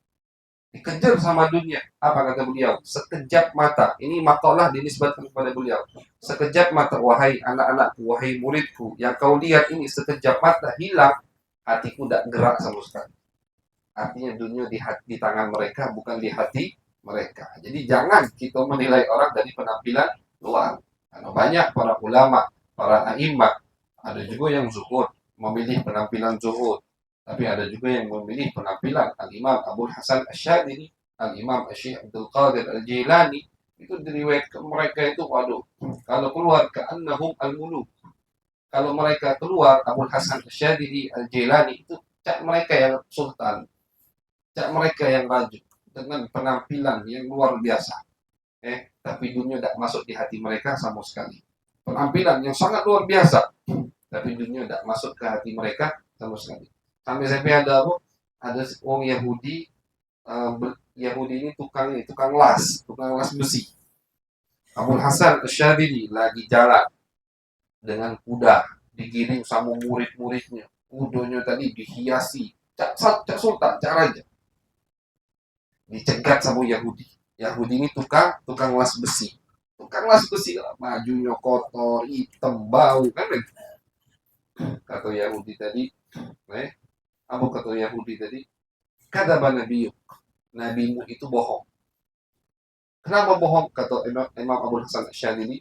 Dikejar sama dunia. Apa kata beliau? Sekejap mata. Ini makalah dinisbatkan kepada beliau. Sekejap mata, wahai anak-anakku, wahai muridku, yang kau lihat ini sekejap mata hilang, hatiku tidak gerak sama sekali. Artinya dunia di tangan mereka, bukan di hati mereka. Jadi jangan kita menilai orang dari penampilan luar. Karena banyak para ulama, para a'imah, ada juga yang zuhud, memilih penampilan zuhud. Tapi ada juga yang memilih penampilan Al-Imam Abdul Hasan Asy-Syadzili, Al-Imam Syekh Abdul Qadir Al-Jilani. Itu diriwayatkan mereka itu, waduh, kalau keluar ka'annahum al-muluk. Kalau mereka keluar, Abdul Hasan Asy-Syadzili, Al-Jilani, itu cak mereka yang sultan, cak mereka yang raja, dengan penampilan yang luar biasa. Tapi dunia tidak masuk di hati mereka sama sekali. Penampilan yang sangat luar biasa, tapi dunia tidak masuk ke hati mereka sama sekali. Sampai ada orang Yahudi, Yahudi ini tukang las besi. Abdul Hasan Asy-Syadzili lagi jalan dengan kuda, digiring sama murid-muridnya. Kudanya tadi dihiasi, cak sultan, cak raja. Dicegat sama Yahudi. Yahudi ini tukang las besi. Tukang las besi, bajunya kotor, hitam, bau, kan? Kata Yahudi tadi, apa kata Yahudi tadi? Kadzaba nabiyyuk, nabimu itu bohong. Kenapa bohong? Kata Imam Abdul Hasan Asy-Syadzili,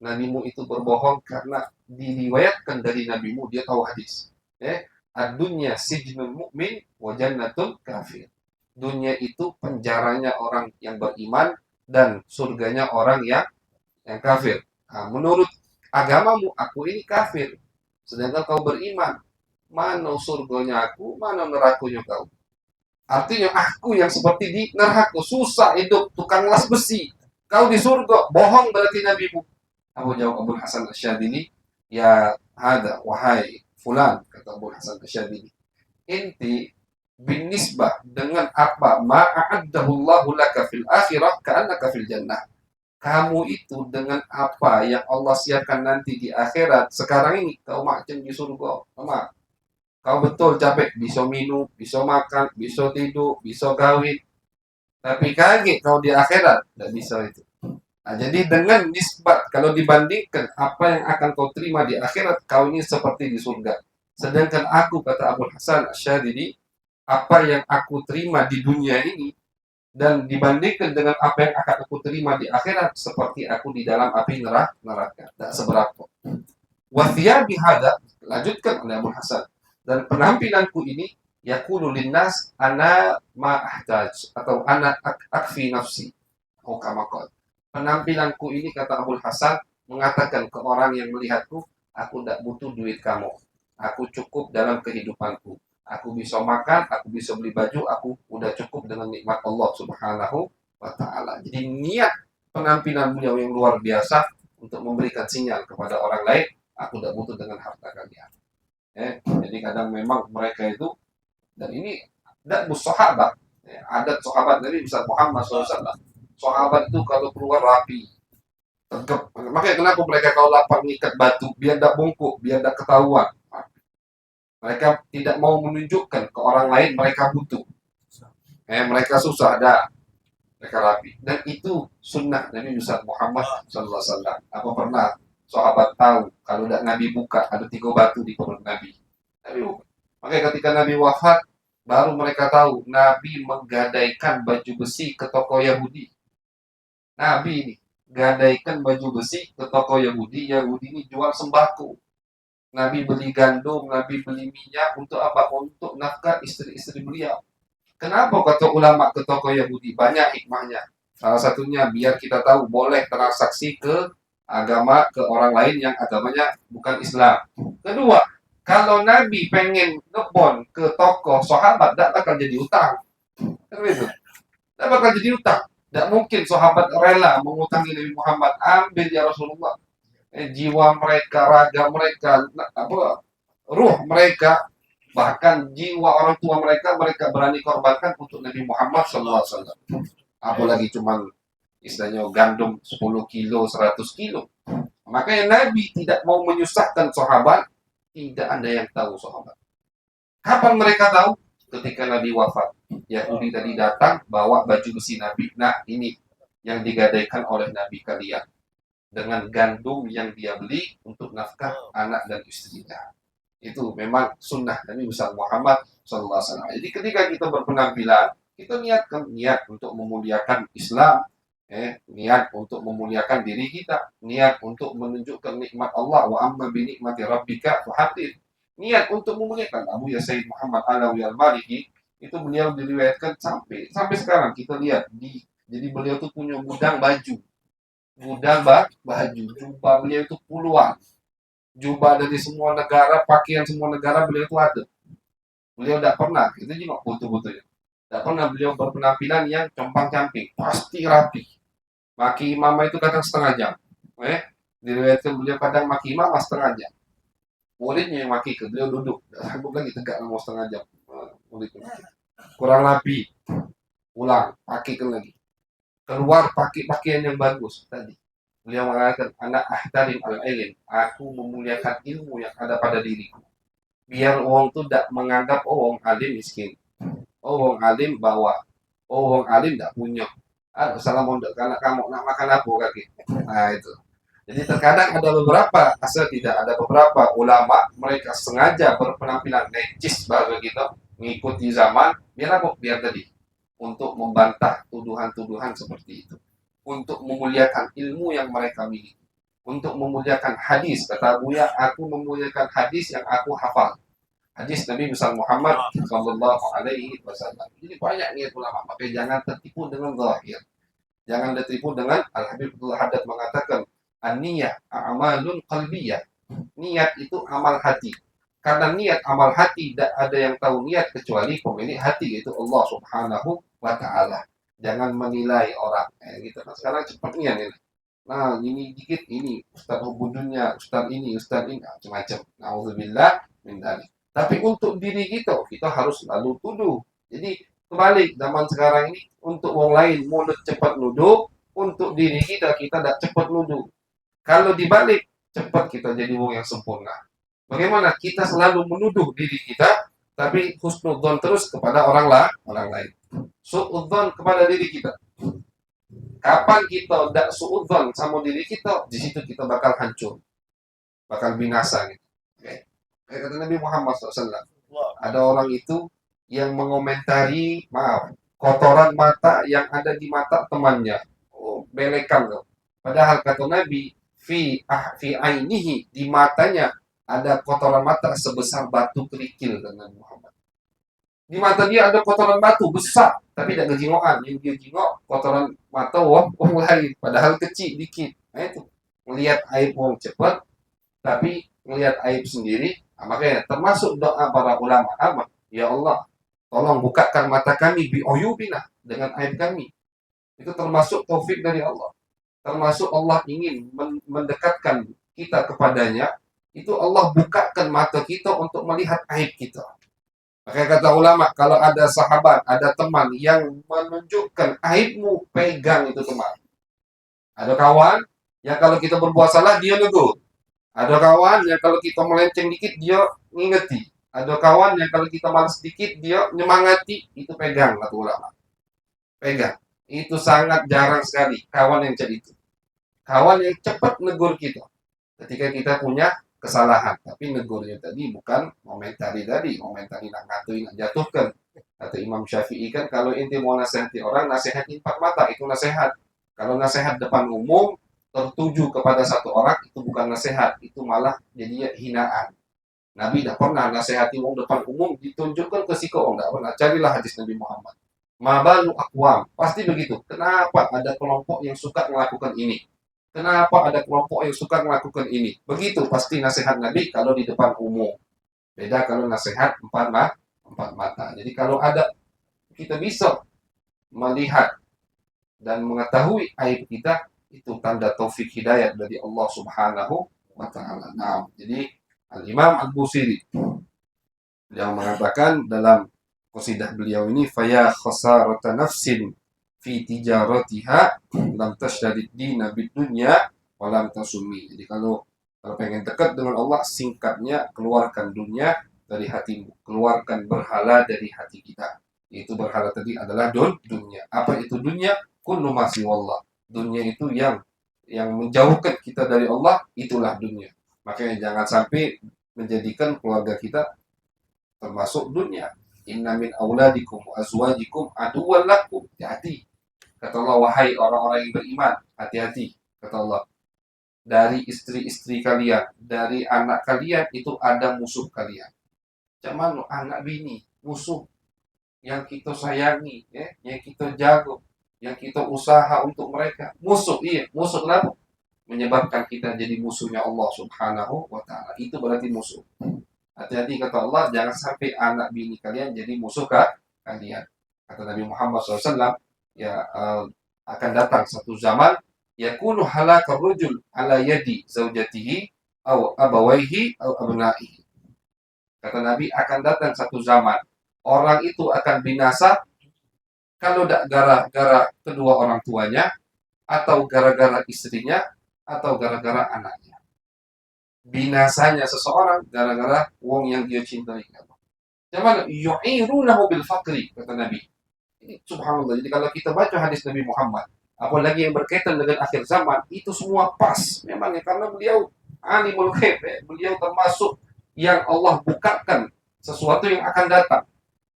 nabimu itu berbohong karena diriwayatkan dari nabimu, dia tahu hadis. Ad-dunya sijnul mu'min wa jannatul kafir. Dunia itu penjaranya orang yang beriman dan surganya orang yang kafir. Nah, menurut agamamu, aku ini kafir. Sedangkan kau beriman. Mana surganya aku, mana nerakanya kau. Artinya aku yang seperti di neraka, susah hidup, tukang las besi. Kau di surga, bohong berarti nabimu. Aku jawab Abdul Hasan Asy-Syadzili, ya hada, wahai fulan, kata Abdul Hasan Asy-Syadzili. Inti binisbah dengan apa ma'addahullahu laka fil akhirah ka'annaka fil jannah. Kamu itu dengan apa yang Allah siapkan nanti di akhirat, sekarang ini kau macam di surga. Kau betul capek, bisa minum, bisa makan, bisa tidur, bisa kawin. Tapi kaget kau di akhirat, tidak bisa itu. Nah, jadi dengan nisbat, kalau dibandingkan apa yang akan kau terima di akhirat, kau ini seperti di surga. Sedangkan aku, kata Abdul Hasan Asy-Syadzili, apa yang aku terima di dunia ini, dan dibandingkan dengan apa yang akan aku terima di akhirat, seperti aku di dalam api neraka. Tidak seberapa. Wathiyah bihada, lanjutkan oleh Abdul Hasan. Dan penampilanku ini yaqulu linnas ana ma ahtaj, atau ana akfi nafsi. Penampilanku ini, kata Abdul Hasan, mengatakan ke orang yang melihatku, aku tidak butuh duit kamu. Aku cukup dalam kehidupanku. Aku bisa makan, aku bisa beli baju, aku udah cukup dengan nikmat Allah Subhanahu wa taala. Jadi niat penampilan beliau yang luar biasa untuk memberikan sinyal kepada orang lain, aku tidak butuh dengan harta kalian. Jadi kadang memang mereka itu, dan ini tidak sahabat, adat sahabat Nabi besar Muhammad SAW. Sahabat itu kalau keluar rapi, tegap. Makanya kenapa mereka kalau lapar ngikat batu biar tidak bungkuk, biar tidak ketahuan. Mereka tidak mau menunjukkan ke orang lain mereka butuh. Mereka susah, ada mereka rapi. Dan itu sunnah Nabi besar Muhammad SAW. Apa pernah sahabat tahu kalau tidak Nabi buka ada 3 batu di perut Nabi? Makanya ketika Nabi wafat, baru mereka tahu Nabi menggadaikan baju besi ke toko Yahudi. Nabi ini gadaikan baju besi ke toko Yahudi. Yahudi ini jual sembako. Nabi beli gandum, Nabi beli minyak untuk apa? Untuk nafkah istri-istri beliau. Kenapa kata ulama ke toko Yahudi? Banyak hikmahnya. Salah satunya biar kita tahu boleh transaksi ke agama, ke orang lain yang agamanya bukan Islam. Kedua, kalau Nabi pengen ngebon ke toko sahabat, tidak bakal jadi utang. Kan begitu? Tidak bakal jadi utang. Tidak mungkin sahabat rela mengutangi Nabi Muhammad. Ambil ya Rasulullah. Jiwa mereka, raga mereka, ruh mereka, bahkan jiwa orang tua mereka berani korbankan untuk Nabi Muhammad SAW. Apalagi cuman istilahnya gandum 10 kilo, 100 kilo. Makanya Nabi tidak mau menyusahkan sahabat. Tidak ada yang tahu sahabat. Kapan mereka tahu? Ketika Nabi wafat. Yahudi tadi datang bawa baju besi Nabi. Nah, ini yang digadaikan oleh Nabi kalian, dengan gandum yang dia beli untuk nafkah anak dan istrinya. Itu memang sunnah Nabi besar Muhammad SAW. Jadi ketika kita berpenampilan, kita niat untuk memuliakan Islam, niat untuk memuliakan diri kita, niat untuk menunjukkan nikmat Allah. Wa amma bi nikmati rabbika fahaddits. niat untuk memuliakan. Abu Yasaid Muhammad Alawi Al-Maliki itu beliau diriwayatkan sampai sekarang kita lihat jadi beliau tuh punya gudang baju. Jubah beliau itu puluhan. Jubah dari semua negara, pakaian semua negara beliau itu ada. Beliau tidak pernah, itu juga foto-fotonya. Tidak pernah beliau berpenampilan yang compang-camping, pasti rapi. Maki imam itu kadang setengah jam. Diriwayatkan beliau kadang maki imam setengah jam. Muridnya yang maki ke beliau duduk, sanggup lagi tegak mau setengah jam. Muridnya kurang rapi, pulang, pakai lagi. Keluar pakai pakaian yang bagus tadi. Beliau mengatakan, anak ahtarim al-ilm, aku memuliakan ilmu yang ada pada diriku. Biar orang tuh tidak menganggap orang alim miskin, orang alim bawah, orang alim tidak punya. Salam untuk anak kamu nak makan apa kaki. Nah itu. Jadi terkadang ada beberapa, asal tidak ada beberapa ulama mereka sengaja berpenampilan necis bahasa kita mengikuti zaman, biar apa? Biar tadi untuk membantah tuduhan-tuduhan seperti itu, untuk memuliakan ilmu yang mereka miliki, untuk memuliakan hadis. Kata Buya, aku memuliakan hadis yang aku hafal. Hadis Nabi besar Muhammad Sallallahu Alaihi Wasallam. Jadi banyak niat ulama, maka jangan tertipu dengan zahir. Jangan tertipu dengan Al-Habib Abdul Haddad mengatakan, an-niyah a'malun qalbiyah. Niat itu amal hati. Karena niat amal hati, tidak ada yang tahu niat kecuali pemilik hati, yaitu Allah Subhanahu wa Ta'ala. Jangan menilai orang. Gitu. Nah, sekarang cepatnya nih. Nah, ini dikit, ini Ustaz Ubudunnya, Ustaz ini, macam-macam. Nauzubillah min dzalik. Tapi untuk diri kita harus selalu tuduh. Jadi kebalik zaman sekarang ini, untuk orang lain mulut cepat nuduh, untuk diri kita tidak cepat nuduh. Kalau dibalik, cepat kita jadi orang yang sempurna. Bagaimana kita selalu menuduh diri kita, tapi husnudzon terus kepada orang lain. Suudzon kepada diri kita. Kapan kita tidak suudzon sama diri kita, di situ kita bakal hancur, bakal binasa gitu. Okay. Kayak kata Nabi Muhammad SAW, ada orang itu yang mengomentari, kotoran mata yang ada di mata temannya. Belekan loh. Padahal kata Nabi, fi ainihi, di matanya ada kotoran mata sebesar batu kerikil, kata Nabi Muhammad. Di mata dia ada kotoran batu besar, tapi tidak kejingokan. Yang dia jingok kotoran mata orang lain, padahal kecil dikit. Nah itu, melihat aib orang cepat, tapi melihat aib sendiri. Makanya termasuk doa para ulama, ya Allah, tolong bukakan mata kami bi'uyubina, dengan aib kami. Itu termasuk taufik dari Allah. Termasuk Allah ingin mendekatkan kita kepadanya. Itu Allah bukakan mata kita untuk melihat aib kita. Makanya kata ulama, kalau ada sahabat, ada teman yang menunjukkan aibmu, pegang itu teman. Ada kawan yang kalau kita berbuat salah, dia negur. Ada kawan yang kalau kita melenceng dikit, dia ngingeti. Ada kawan yang kalau kita malas sedikit, dia nyemangati. Itu pegang, kata ulama. Pegang. Itu sangat jarang sekali kawan yang jadi itu. Kawan yang cepat negur kita ketika kita punya kesalahan. Tapi negurnya tadi bukan momentari nak ngatuin, nak jatuhkan. Kata Imam Syafi'i kan, kalau inti mau nasihati orang, nasihatin 4 mata, itu nasihat. Kalau nasihat depan umum, tertuju kepada satu orang, itu bukan nasihat, itu malah jadi hinaan. Nabi tidak pernah nasihati orang depan umum ditunjukkan ke orang, tidak pernah. Carilah hadis Nabi Muhammad. Mabalu akwam, pasti begitu. Kenapa ada kelompok yang suka melakukan ini? Kenapa ada kelompok yang suka melakukan ini? Begitu pasti nasihat Nabi kalau di depan umum. Beda kalau nasihat empat mata. Jadi kalau ada, kita bisa melihat dan mengetahui aib kita, itu tanda taufik hidayat dari Allah Subhanahu wa Ta'ala. Nah, jadi Al-Imam Al-Busiri yang mengatakan dalam qasidah beliau ini, faya khasarata nafsin fi tijaratiha lam tashdadid dina bidunya wa lam tasumi. Jadi kalau pengen dekat dengan Allah, singkatnya keluarkan dunia dari hatimu, keluarkan berhala dari hati kita. Itu berhala tadi adalah dunia. Apa itu dunia? Kullu ma siwallah. Dunia itu yang menjauhkan kita dari Allah, itulah dunia. Makanya jangan sampai menjadikan keluarga kita termasuk dunia. Inna min auladikum wa azwajikum aduwwan lakum. Hati-hati. Kata Allah, wahai orang-orang yang beriman, hati-hati. Kata Allah, dari istri-istri kalian, dari anak kalian itu ada musuh kalian. Cuman anak bini, musuh yang kita sayangi, ya, yang kita jaga, yang kita usaha untuk mereka. Musuh, iya, musuh kenapa? Menyebabkan kita jadi musuhnya Allah Subhanahu wa taala. Itu berarti musuh. Hati-hati kata Allah, jangan sampai anak bini kalian jadi musuh kalian. Kata Nabi Muhammad SAW, ya akan datang satu zaman yakunu halakar rujul ala yadi zaujatihi atau abawaihi atau abnaihi. Kata Nabi, akan datang satu zaman orang itu akan binasa kalau tidak gara-gara kedua orang tuanya, atau gara-gara istrinya, atau gara-gara anaknya. Binasanya seseorang gara-gara wong yang dia cintai. Cuman yu'irunahu bil faqri, kata Nabi. Ini subhanallah. Jadi kalau kita baca hadis Nabi Muhammad, apalagi yang berkaitan dengan akhir zaman, itu semua pas. Memang ya, karena beliau alimul ghaib, ya. Beliau termasuk yang Allah bukakan sesuatu yang akan datang.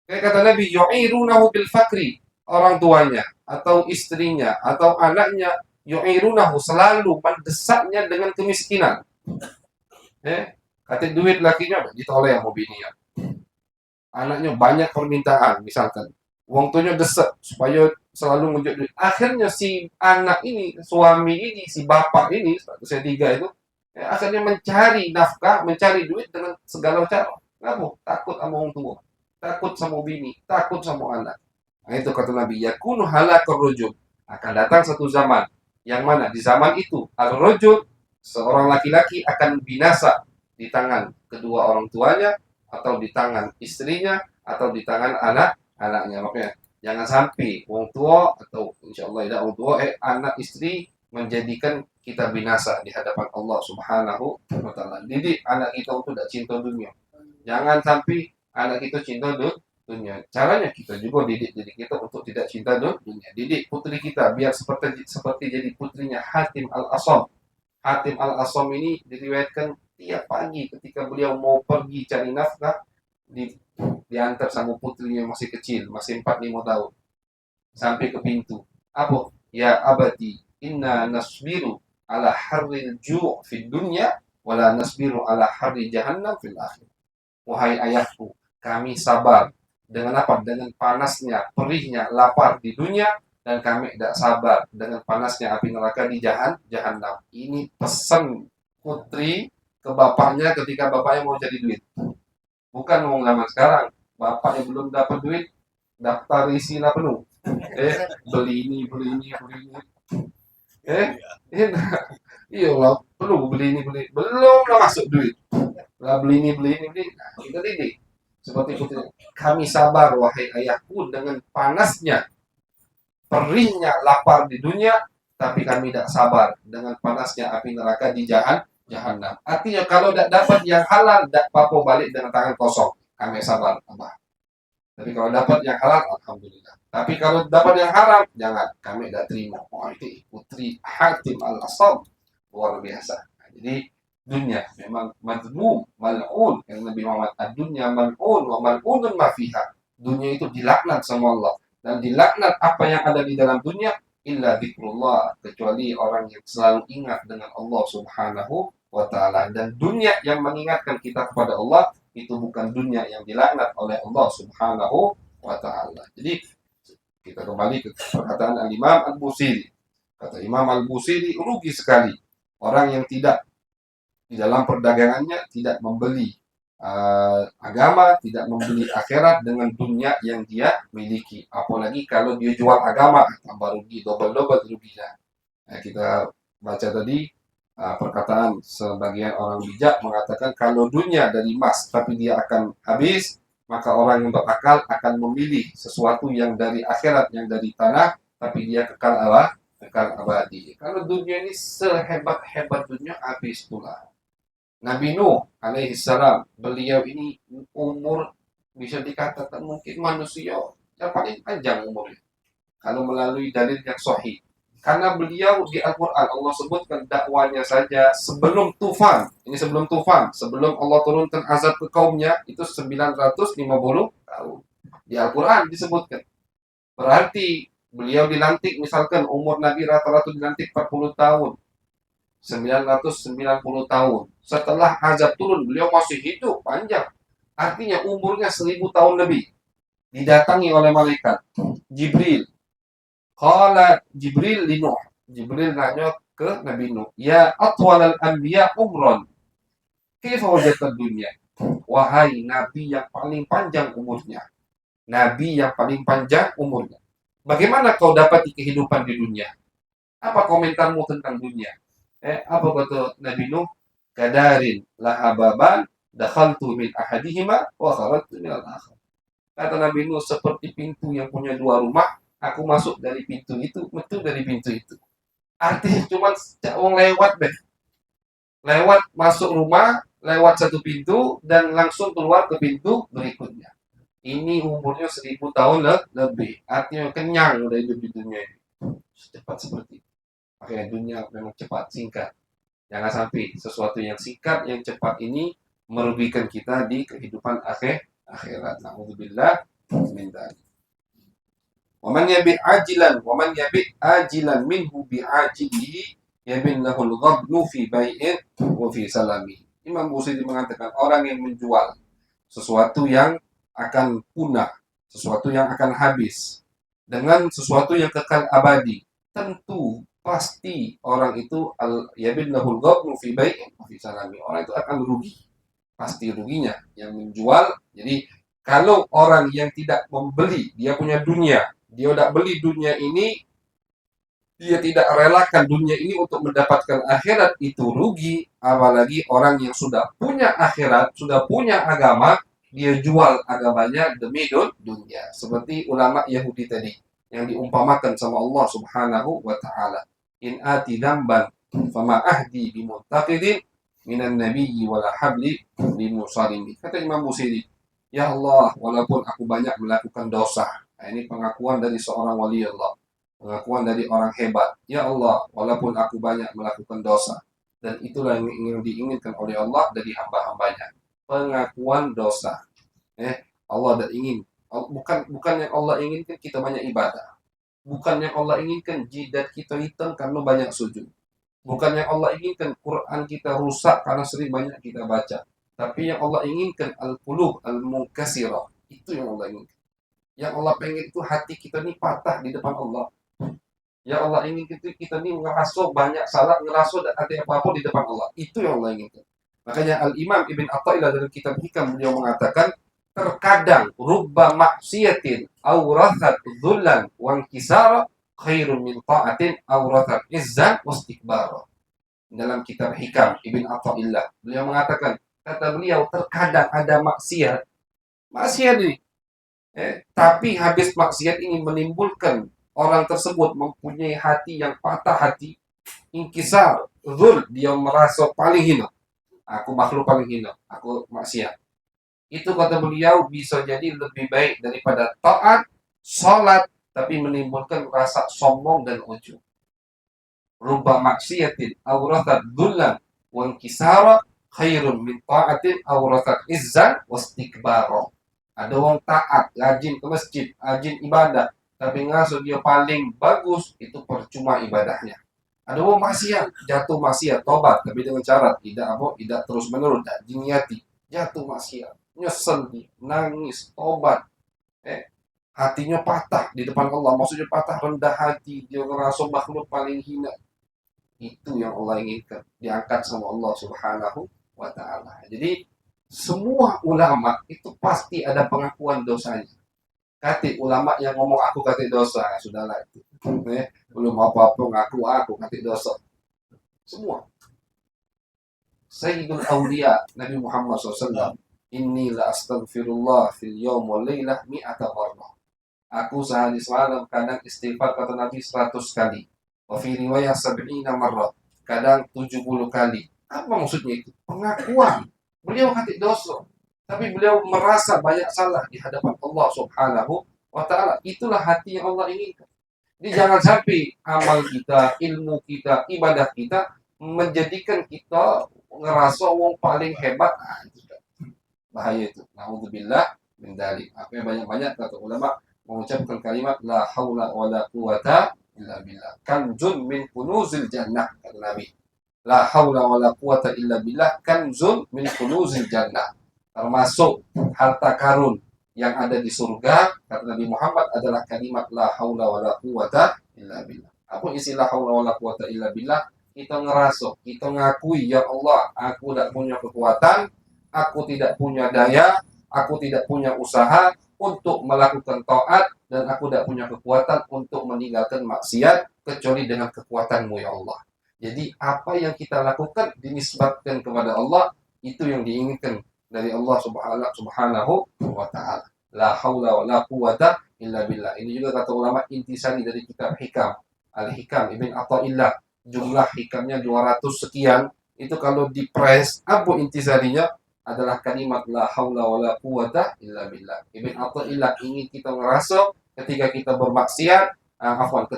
Kayak kata Nabi, yu'irunahu bil faqri, orang tuanya atau istrinya atau anaknya, yu'irunahu, selalu mendesaknya dengan kemiskinan. Kata duit lakinya ditoleh sama bininya. Anaknya banyak permintaan, misalkan. Wong tuanya desek supaya selalu nunjuk duit. Akhirnya si anak ini, suami ini, si bapak ini, statusnya 3 itu, akhirnya mencari nafkah, mencari duit dengan segala cara. Kenapa? Takut sama orang tua, takut sama bini, takut sama anak. Nah, itu kata Nabi, yakunu halakar rujul. Akan datang satu zaman, yang mana di zaman itu, al-rujul, seorang laki-laki akan binasa di tangan kedua orang tuanya, atau di tangan istrinya, atau di tangan anaknya. Makanya jangan sampai orang tua, atau insya Allah tidak orang tua, anak istri menjadikan kita binasa di hadapan Allah Subhanahu wa taala. Jadi anak kita itu tidak cinta dunia. Jangan sampai anak kita cinta dunia. Caranya kita juga didik kita untuk tidak cinta dunia. Didik putri kita biar seperti jadi putrinya Hatim Al-Asam. Hatim Al-Asam ini diriwayatkan tiap pagi ketika beliau mau pergi cari nafkah, diantar sama putrinya yang masih kecil, masih 4-5 tahun, sampai ke pintu. Apa? Ya abadi, inna nasbiru ala harril ju' fid dunya, wala nasbiru ala harri jahannam fil akhir. Wahai ayahku, kami sabar dengan apa? Dengan panasnya, perihnya, lapar di dunia, dan kami tidak sabar dengan panasnya api neraka di jahannam. Ini pesan putri ke bapaknya ketika bapaknya mau jadi duit. Bukan mau zaman sekarang, bapaknya belum dapat duit, daftar isilah penuh. Beli ini. Iya lah, perlu beli ini. Belum lah masuk duit. Lah beli ini. Nah, kita didik. Seperti itu. Kami sabar, wahai ayahku, dengan panasnya, perihnya lapar di dunia, tapi kami tidak sabar dengan panasnya api neraka di jahannam. Artinya kalau tidak dapat yang halal, tidak apa-apa balik dengan tangan kosong. Kami sabar, Abah. Tapi kalau dapat yang halal, alhamdulillah. Tapi kalau dapat yang haram, jangan. Kami tidak terima. Oh, itu putri Hatim Al-Asam. Luar biasa. Nah, jadi dunia memang madmum, mal'un. Yang Nabi Muhammad, dunia mal'un, wa mal'unun mafiha. Dunia itu dilaknat sama Allah. Dan dilaknat apa yang ada di dalam dunia, illa dzikrullah, kecuali orang yang selalu ingat dengan Allah Subhanahu wa taala. Dan dunia yang mengingatkan kita kepada Allah itu bukan dunia yang dilaknat oleh Allah Subhanahu wa taala. Jadi kita kembali ke perkataan Al-Imam Al-Busiri. Kata Imam Al-Busiri, rugi sekali orang yang tidak di dalam perdagangannya tidak membeli agama, tidak membeli akhirat dengan dunia yang dia miliki. Apalagi kalau dia jual agama, tambah rugi, double ruginya. Nah, kita baca tadi perkataan sebagian orang bijak mengatakan kalau dunia dari emas tapi dia akan habis, maka orang yang berakal akan memilih sesuatu yang dari akhirat, yang dari tanah, tapi dia kekal abadi. Kalau dunia ini sehebat-hebat dunia, habis pula. Nabi Nuh alaihissalam, beliau ini umur bisa dikatakan mungkin manusia yang paling panjang umurnya kalau melalui dalil yang sahih. Karena beliau di Al-Quran Allah sebutkan dakwanya saja sebelum tufan. Ini sebelum tufan, sebelum Allah turunkan azab ke kaumnya, itu 950 tahun. Di Al-Quran disebutkan. Berarti beliau dilantik, misalkan umur Nabi rata-rata dilantik 40 tahun. 990 tahun. Setelah azab turun, beliau masih hidup panjang. Artinya umurnya 1000 tahun lebih. Didatangi oleh malaikat Jibril. Qala Jibril li Nuh. Jibril nanya ke Nabi Nuh, "Ya atwal al-anbiya umron, kaifa wajadta dunya?" Wahai nabi yang paling panjang umurnya. Nabi yang paling panjang umurnya. Bagaimana kau dapati kehidupan di dunia? Apa komentarmu tentang dunia? Apa kata Nabi Nuh? Kadarin lahababan dakhaltu min ahadihima wa kharajtu min al-akhar. Kata Nabi Nuh, seperti pintu yang punya dua rumah, aku masuk dari pintu itu, metu dari pintu itu. Artinya cuma lewat deh. Lewat masuk rumah, lewat satu pintu, dan langsung keluar ke pintu berikutnya. Ini umurnya 1000 tahun lebih. Artinya kenyang udah hidup di dunia ini. Cepat seperti itu. Makanya dunia memang cepat, singkat. Jangan sampai sesuatu yang singkat, yang cepat ini merugikan kita di kehidupan akhirat. Na'udzubillah min dzalik. Waman yabi ajilan, waman yabi ajilan minhu bi ajilihi yabin lahul ghadnu fi bai'in wa fi salami. Imam Busiri mengatakan orang yang menjual sesuatu yang akan punah, sesuatu yang akan habis dengan sesuatu yang kekal abadi, tentu pasti orang itu yabin lahul ghadnu fi bai'in wa fi salami. Orang itu akan rugi. Pasti ruginya yang menjual. Jadi kalau orang yang tidak membeli, dia punya dunia, dia udah beli dunia ini, dia tidak relakan dunia ini untuk mendapatkan akhirat, itu rugi. Apalagi orang yang sudah punya akhirat, sudah punya agama, dia jual agamanya demi dunia. Seperti ulama Yahudi tadi yang diumpamakan sama Allah Subhanahu wa taala. In ati dzamban fama ahdi bimuntaqidin minan nabiyyi wala habli limusalimi. Kata Imam Busiri, ya Allah, walaupun aku banyak melakukan dosa. Nah, ini pengakuan dari seorang wali Allah. Pengakuan dari orang hebat. Ya Allah, walaupun aku banyak melakukan dosa. Dan itulah yang diinginkan oleh Allah dari hamba-hambanya. Pengakuan dosa. Allah tidak ingin. Bukan yang Allah inginkan kita banyak ibadah. Bukan yang Allah inginkan jidat kita hitam karena banyak sujud. Bukan yang Allah inginkan Quran kita rusak karena sering banyak kita baca. Tapi yang Allah inginkan al-qulub al-munkasirah. Itu yang Allah inginkan. Yang Allah pengen itu hati kita ini patah di depan Allah. Ya Allah ingin kita ini ngerasa banyak salah, ngerasa ada apa-apa di depan Allah. Itu yang Allah inginkan. Makanya Al-Imam Ibn Athaillah dalam kitab Hikam beliau mengatakan, terkadang rubba maksiatin awrathat dhullan wa inkisara khairun min ta'atin awrathat izzan wastikbara. Dalam kitab Hikam Ibn Athaillah beliau mengatakan, kata beliau, terkadang ada maksiat ini. Tapi habis maksiat ini menimbulkan orang tersebut mempunyai hati yang patah hati, inkisar, zul, dia merasa paling hina. Aku makhluk paling hina, aku maksiat. Itu kata beliau bisa jadi lebih baik daripada taat, salat, tapi menimbulkan rasa sombong dan ujub. Rubba maksiatin awrathat dhullan wa inkisara khairun min ta'atin awrathat izzan wastikbara. Ada orang taat, rajin ke masjid, rajin ibadah, tapi ngasuh dia paling bagus, itu percuma ibadahnya. Ada orang maksiat, jatuh maksiat, tobat, tapi dengan syarat tidak terus menerus, tidak diniati, jatuh maksiat, nyesel, nangis, tobat, hatinya patah di depan Allah, maksudnya patah rendah hati, dia merasa makhluk paling hina. Itu yang Allah inginkan, diangkat sama Allah Subhanahu wa taala. Jadi semua ulama itu pasti ada pengakuan dosanya. Kati ulama yang ngomong aku kati dosa, sudahlah itu. Belum apa-apa ngaku aku kati dosa. Semua. Sayyidul Awliya Nabi Muhammad SAW. Inni la astaghfirullah fil yawm wal laylah mi'ata marrah. Aku sehari semalam kadang istighfar kata Nabi 100 kali. Wa fi riwayah 70 marrah. Kadang 70 kali. Apa maksudnya itu? Pengakuan. Beliau kati dosa. Tapi beliau merasa banyak salah di hadapan Allah Subhanahu wa ta'ala. Itulah hati yang Allah inginkan. Jadi jangan sampai amal kita, ilmu kita, ibadah kita menjadikan kita ngerasa wong paling hebat. Nah, itu bahaya itu. Na'udzubillah min dzalik. Apa yang banyak-banyak kata ulama mengucapkan kalimat la haula wala quwata illa billah. Kanzun min kunuzil jannah, kata Nabi. La haula wala quwata illa billah kanzun min kunuzil jannah. Termasuk harta karun yang ada di surga, kata Nabi Muhammad, adalah kalimat la haula wala quwata illa billah. Apa isi la haula wala quwata illa billah? Kita ngerasa, kita ngakui, ya Allah, aku tidak punya kekuatan, aku tidak punya daya, aku tidak punya usaha untuk melakukan taat, dan aku tidak punya kekuatan untuk meninggalkan maksiat kecuali dengan kekuatan-Mu ya Allah. Jadi apa yang kita lakukan dinisbatkan kepada Allah, itu yang diinginkan dari Allah Subhanahu wa taala. La haula wa la quwata illa billah. Ini juga kata ulama intisari dari kitab Hikam. Al-Hikam Ibn Athaillah. Jumlah hikamnya 200 sekian. Itu kalau dipres, apa intisarinya? Adalah kalimat la haula wa la quwata illa billah. Ibn Athaillah ingin kita ngerasa ketika kita bermaksiat,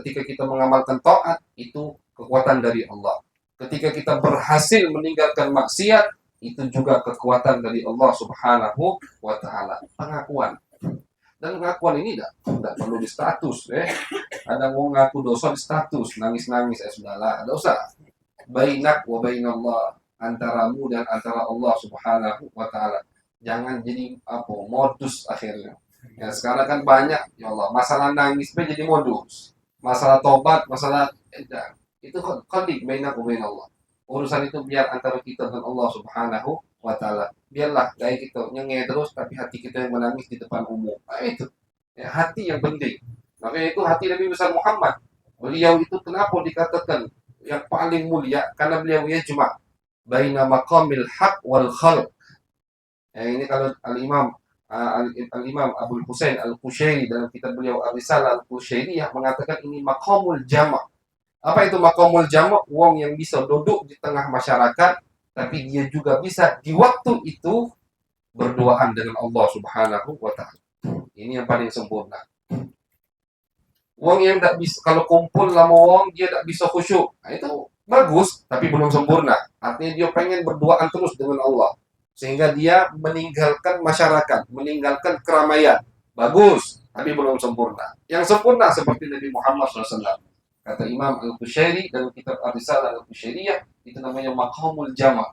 ketika kita mengamalkan taat, itu kekuatan dari Allah. Ketika kita berhasil meninggalkan maksiat, itu juga kekuatan dari Allah Subhanahu wa taala. Pengakuan. Dan pengakuan ini tidak perlu di status, Ada mau ngaku dosa di status, nangis-nangis, sudahlah, ada usah. Bainak wa bainallah, antaramu dan antara Allah Subhanahu wa taala. Jangan jadi modus akhirnya. Ya sekarang kan banyak, ya Allah, masalah nangis jadi modus. Masalah tobat, masalah itu qadi bainak wa bainallah. Urusan itu biar antara kita dan Allah Subhanahu wa taala. Biarlah kayak kita nyengeh terus tapi hati kita yang menangis di depan umum. Nah, itu. Ya, hati yang penting. Makanya itu hati Nabi besar Muhammad. Beliau itu kenapa dikatakan yang paling mulia? Karena beliau cuma baina maqamil haq wal khalq. Ya, ini kalau Al-Imam Abul Husain Al-Qushairi dalam kitab beliau Ar-Risalah Al-Qushairi yang mengatakan ini maqamul jama'. Apa itu maqamul jama'? Wong yang bisa duduk di tengah masyarakat, tapi dia juga bisa di waktu itu berduaan dengan Allah Subhanahu wa taala. Ini yang paling sempurna. Wong yang tak bisa, kalau kumpul sama wong dia tak bisa khusyuk. Nah, itu bagus, tapi belum sempurna. Artinya dia pengen berduaan terus dengan Allah. Sehingga dia meninggalkan masyarakat, meninggalkan keramaian. Bagus, tapi belum sempurna. Yang sempurna seperti Nabi Muhammad SAW. Kata Imam Al-Qushairi dalam kitab Ar-Risalah Al-Qushairiyah, itu namanya maqamul jama'.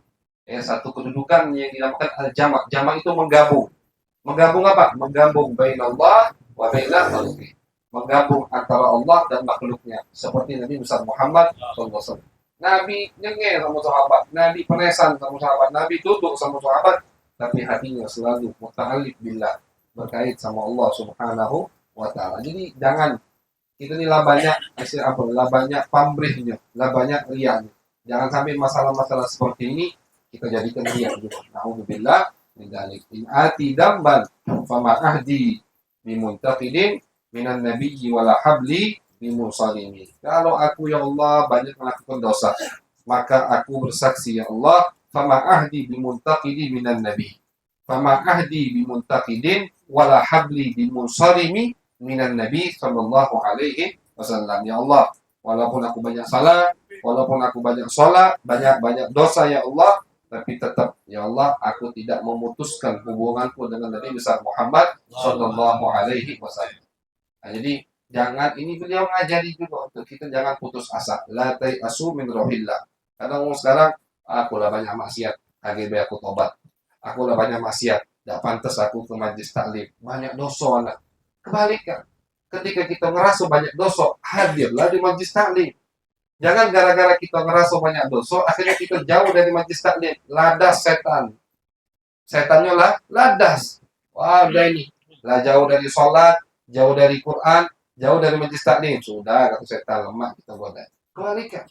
Satu kedudukan yang dinamakan al-jama'. Jama' itu menggabung. Menggabung apa? Menggabung bainallah wa bainal khalqi. Menggabung antara Allah dan makhluknya. Seperti Nabi besar Muhammad SAW. Nabi nyengir sama sahabat, Nabi peresan sama sahabat, Nabi duduk sama sahabat, tapi hatinya selalu muta'alliq billah, berkait sama Allah Subhanahu wa taala. Jadi jangan kita ini lah banyak pamrihnya, lah banyak riaknya. Jangan sampai masalah-masalah seperti ini kita jadikan riak juga. Nauzubillah min dzalik. In ati damban fama ahdi bimuntaqidin minan nabiyyi wala habli bimusalimin. Kalau aku ya Allah banyak melakukan dosa, maka aku bersaksi ya Allah, fama ahdi bimuntaqidin minan nabi. Fama ahdi bimuntaqidin wala habli bimusalimi minan Nabi sallallahu alaihi wasallam. Ya Allah, walaupun aku banyak salah, walaupun aku banyak sholat, banyak dosa ya Allah, tapi tetap ya Allah, aku tidak memutuskan hubunganku dengan Nabi besar Muhammad sallallahu alaihi wasallam. Nah, jadi jangan, ini beliau ngajari juga untuk kita jangan putus asa. La tai'asu min rohillah. Kadang sekarang aku lah banyak maksiat, KGB aku tobat. Aku lah banyak maksiat, tidak pantas aku ke majlis taklim. Banyak dosa anak. Kebalikan, ketika kita ngerasa banyak dosa, hadirlah di majlis taklim. Jangan gara-gara kita ngerasa banyak dosa, akhirnya kita jauh dari majlis taklim. Ladas setan. Setannya lah, ladas. Wah, udah ini. Lah jauh dari sholat, jauh dari Quran, jauh dari majlis taklim. Sudah, kata setan lemah, kita goda. Kebalikan.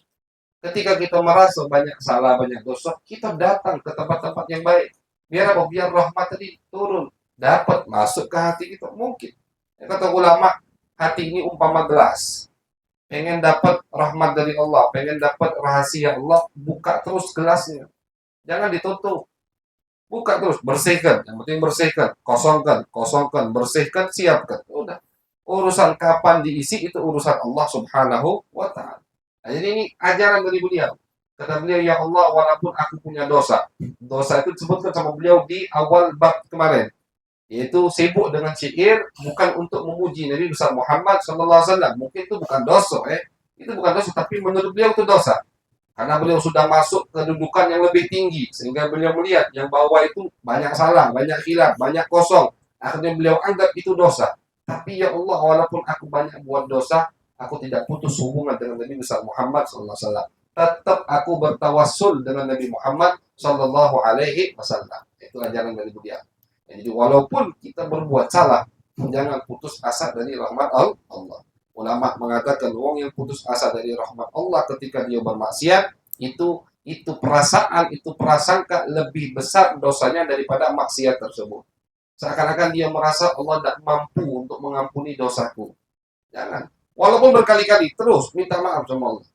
Ketika kita merasa banyak salah, banyak dosa, kita datang ke tempat-tempat yang baik. Biar apa? Biar rahmat tadi turun. Dapat masuk ke hati kita. Mungkin. Kata ulama, hati ini umpama gelas. Pengen dapat rahmat dari Allah, pengen dapat rahasia Allah, buka terus gelasnya. Jangan ditutup. Buka terus, bersihkan. Yang penting bersihkan, kosongkan, bersihkan, siapkan. Udah. Urusan kapan diisi itu urusan Allah Subhanahu wa taala. Nah, jadi ini ajaran dari beliau. Kata beliau, ya Allah, walaupun aku punya dosa. Dosa itu disebutkan sama beliau di awal bab kemarin. Yaitu sibuk dengan syair bukan untuk memuji Nabi besar Muhammad sallallahu alaihi wasallam. Mungkin itu bukan dosa, Itu bukan dosa, tapi menurut beliau itu dosa. Karena beliau sudah masuk kedudukan yang lebih tinggi, sehingga beliau melihat yang bawah itu banyak salah, banyak khilaf, banyak kosong. Akhirnya beliau anggap itu dosa. Tapi ya Allah, walaupun aku banyak buat dosa, aku tidak putus hubungan dengan Nabi besar Muhammad SAW. Tetap aku bertawassul dengan Nabi Muhammad SAW. Itu ajaran dari beliau. Jadi walaupun kita berbuat salah, jangan putus asa dari rahmat Allah. Ulama mengatakan wong yang putus asa dari rahmat Allah ketika dia bermaksiat, itu perasaan, itu prasangka lebih besar dosanya daripada maksiat tersebut. Seakan-akan dia merasa Allah tidak mampu untuk mengampuni dosaku. Jangan. Walaupun berkali-kali terus minta maaf sama Allah.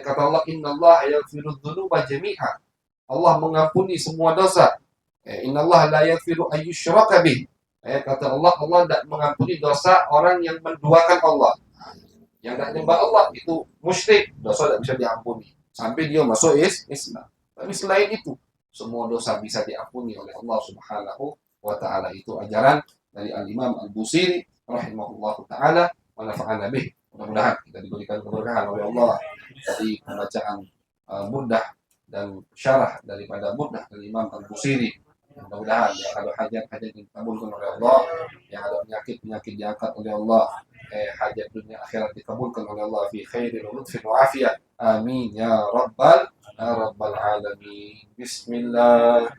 Kata Allah, innallaha yaghfiru dzunuba jami'a. Allah mengampuni semua dosa. Innallaha la yaghfiru ayyushraka bih. Kata Allah, Allah tidak mengampuni dosa orang yang menduakan Allah. Yang tidak nyembah Allah itu musyrik, dosa tidak bisa diampuni sampai dia masuk Islam. Tapi selain itu, semua dosa bisa diampuni oleh Allah Subhanahu wa taala. Itu ajaran dari Al-Imam Al-Busiri rahimahullah taala wa nafa'ana bih. Mudah-mudahan kita diberikan keberkahan oleh Allah dari pembacaan mudah dan syarah daripada mudah dari Imam Al-Busiri. Mudah-mudahan yang ada hajat-hajat dikabulkan oleh Allah, yang ada penyakit-penyakit diangkat oleh Allah, hajat dunia akhirat dikabulkan oleh Allah fi khairin wa lutfin wa afiyah. Amin ya rabbal alamin. Bismillah.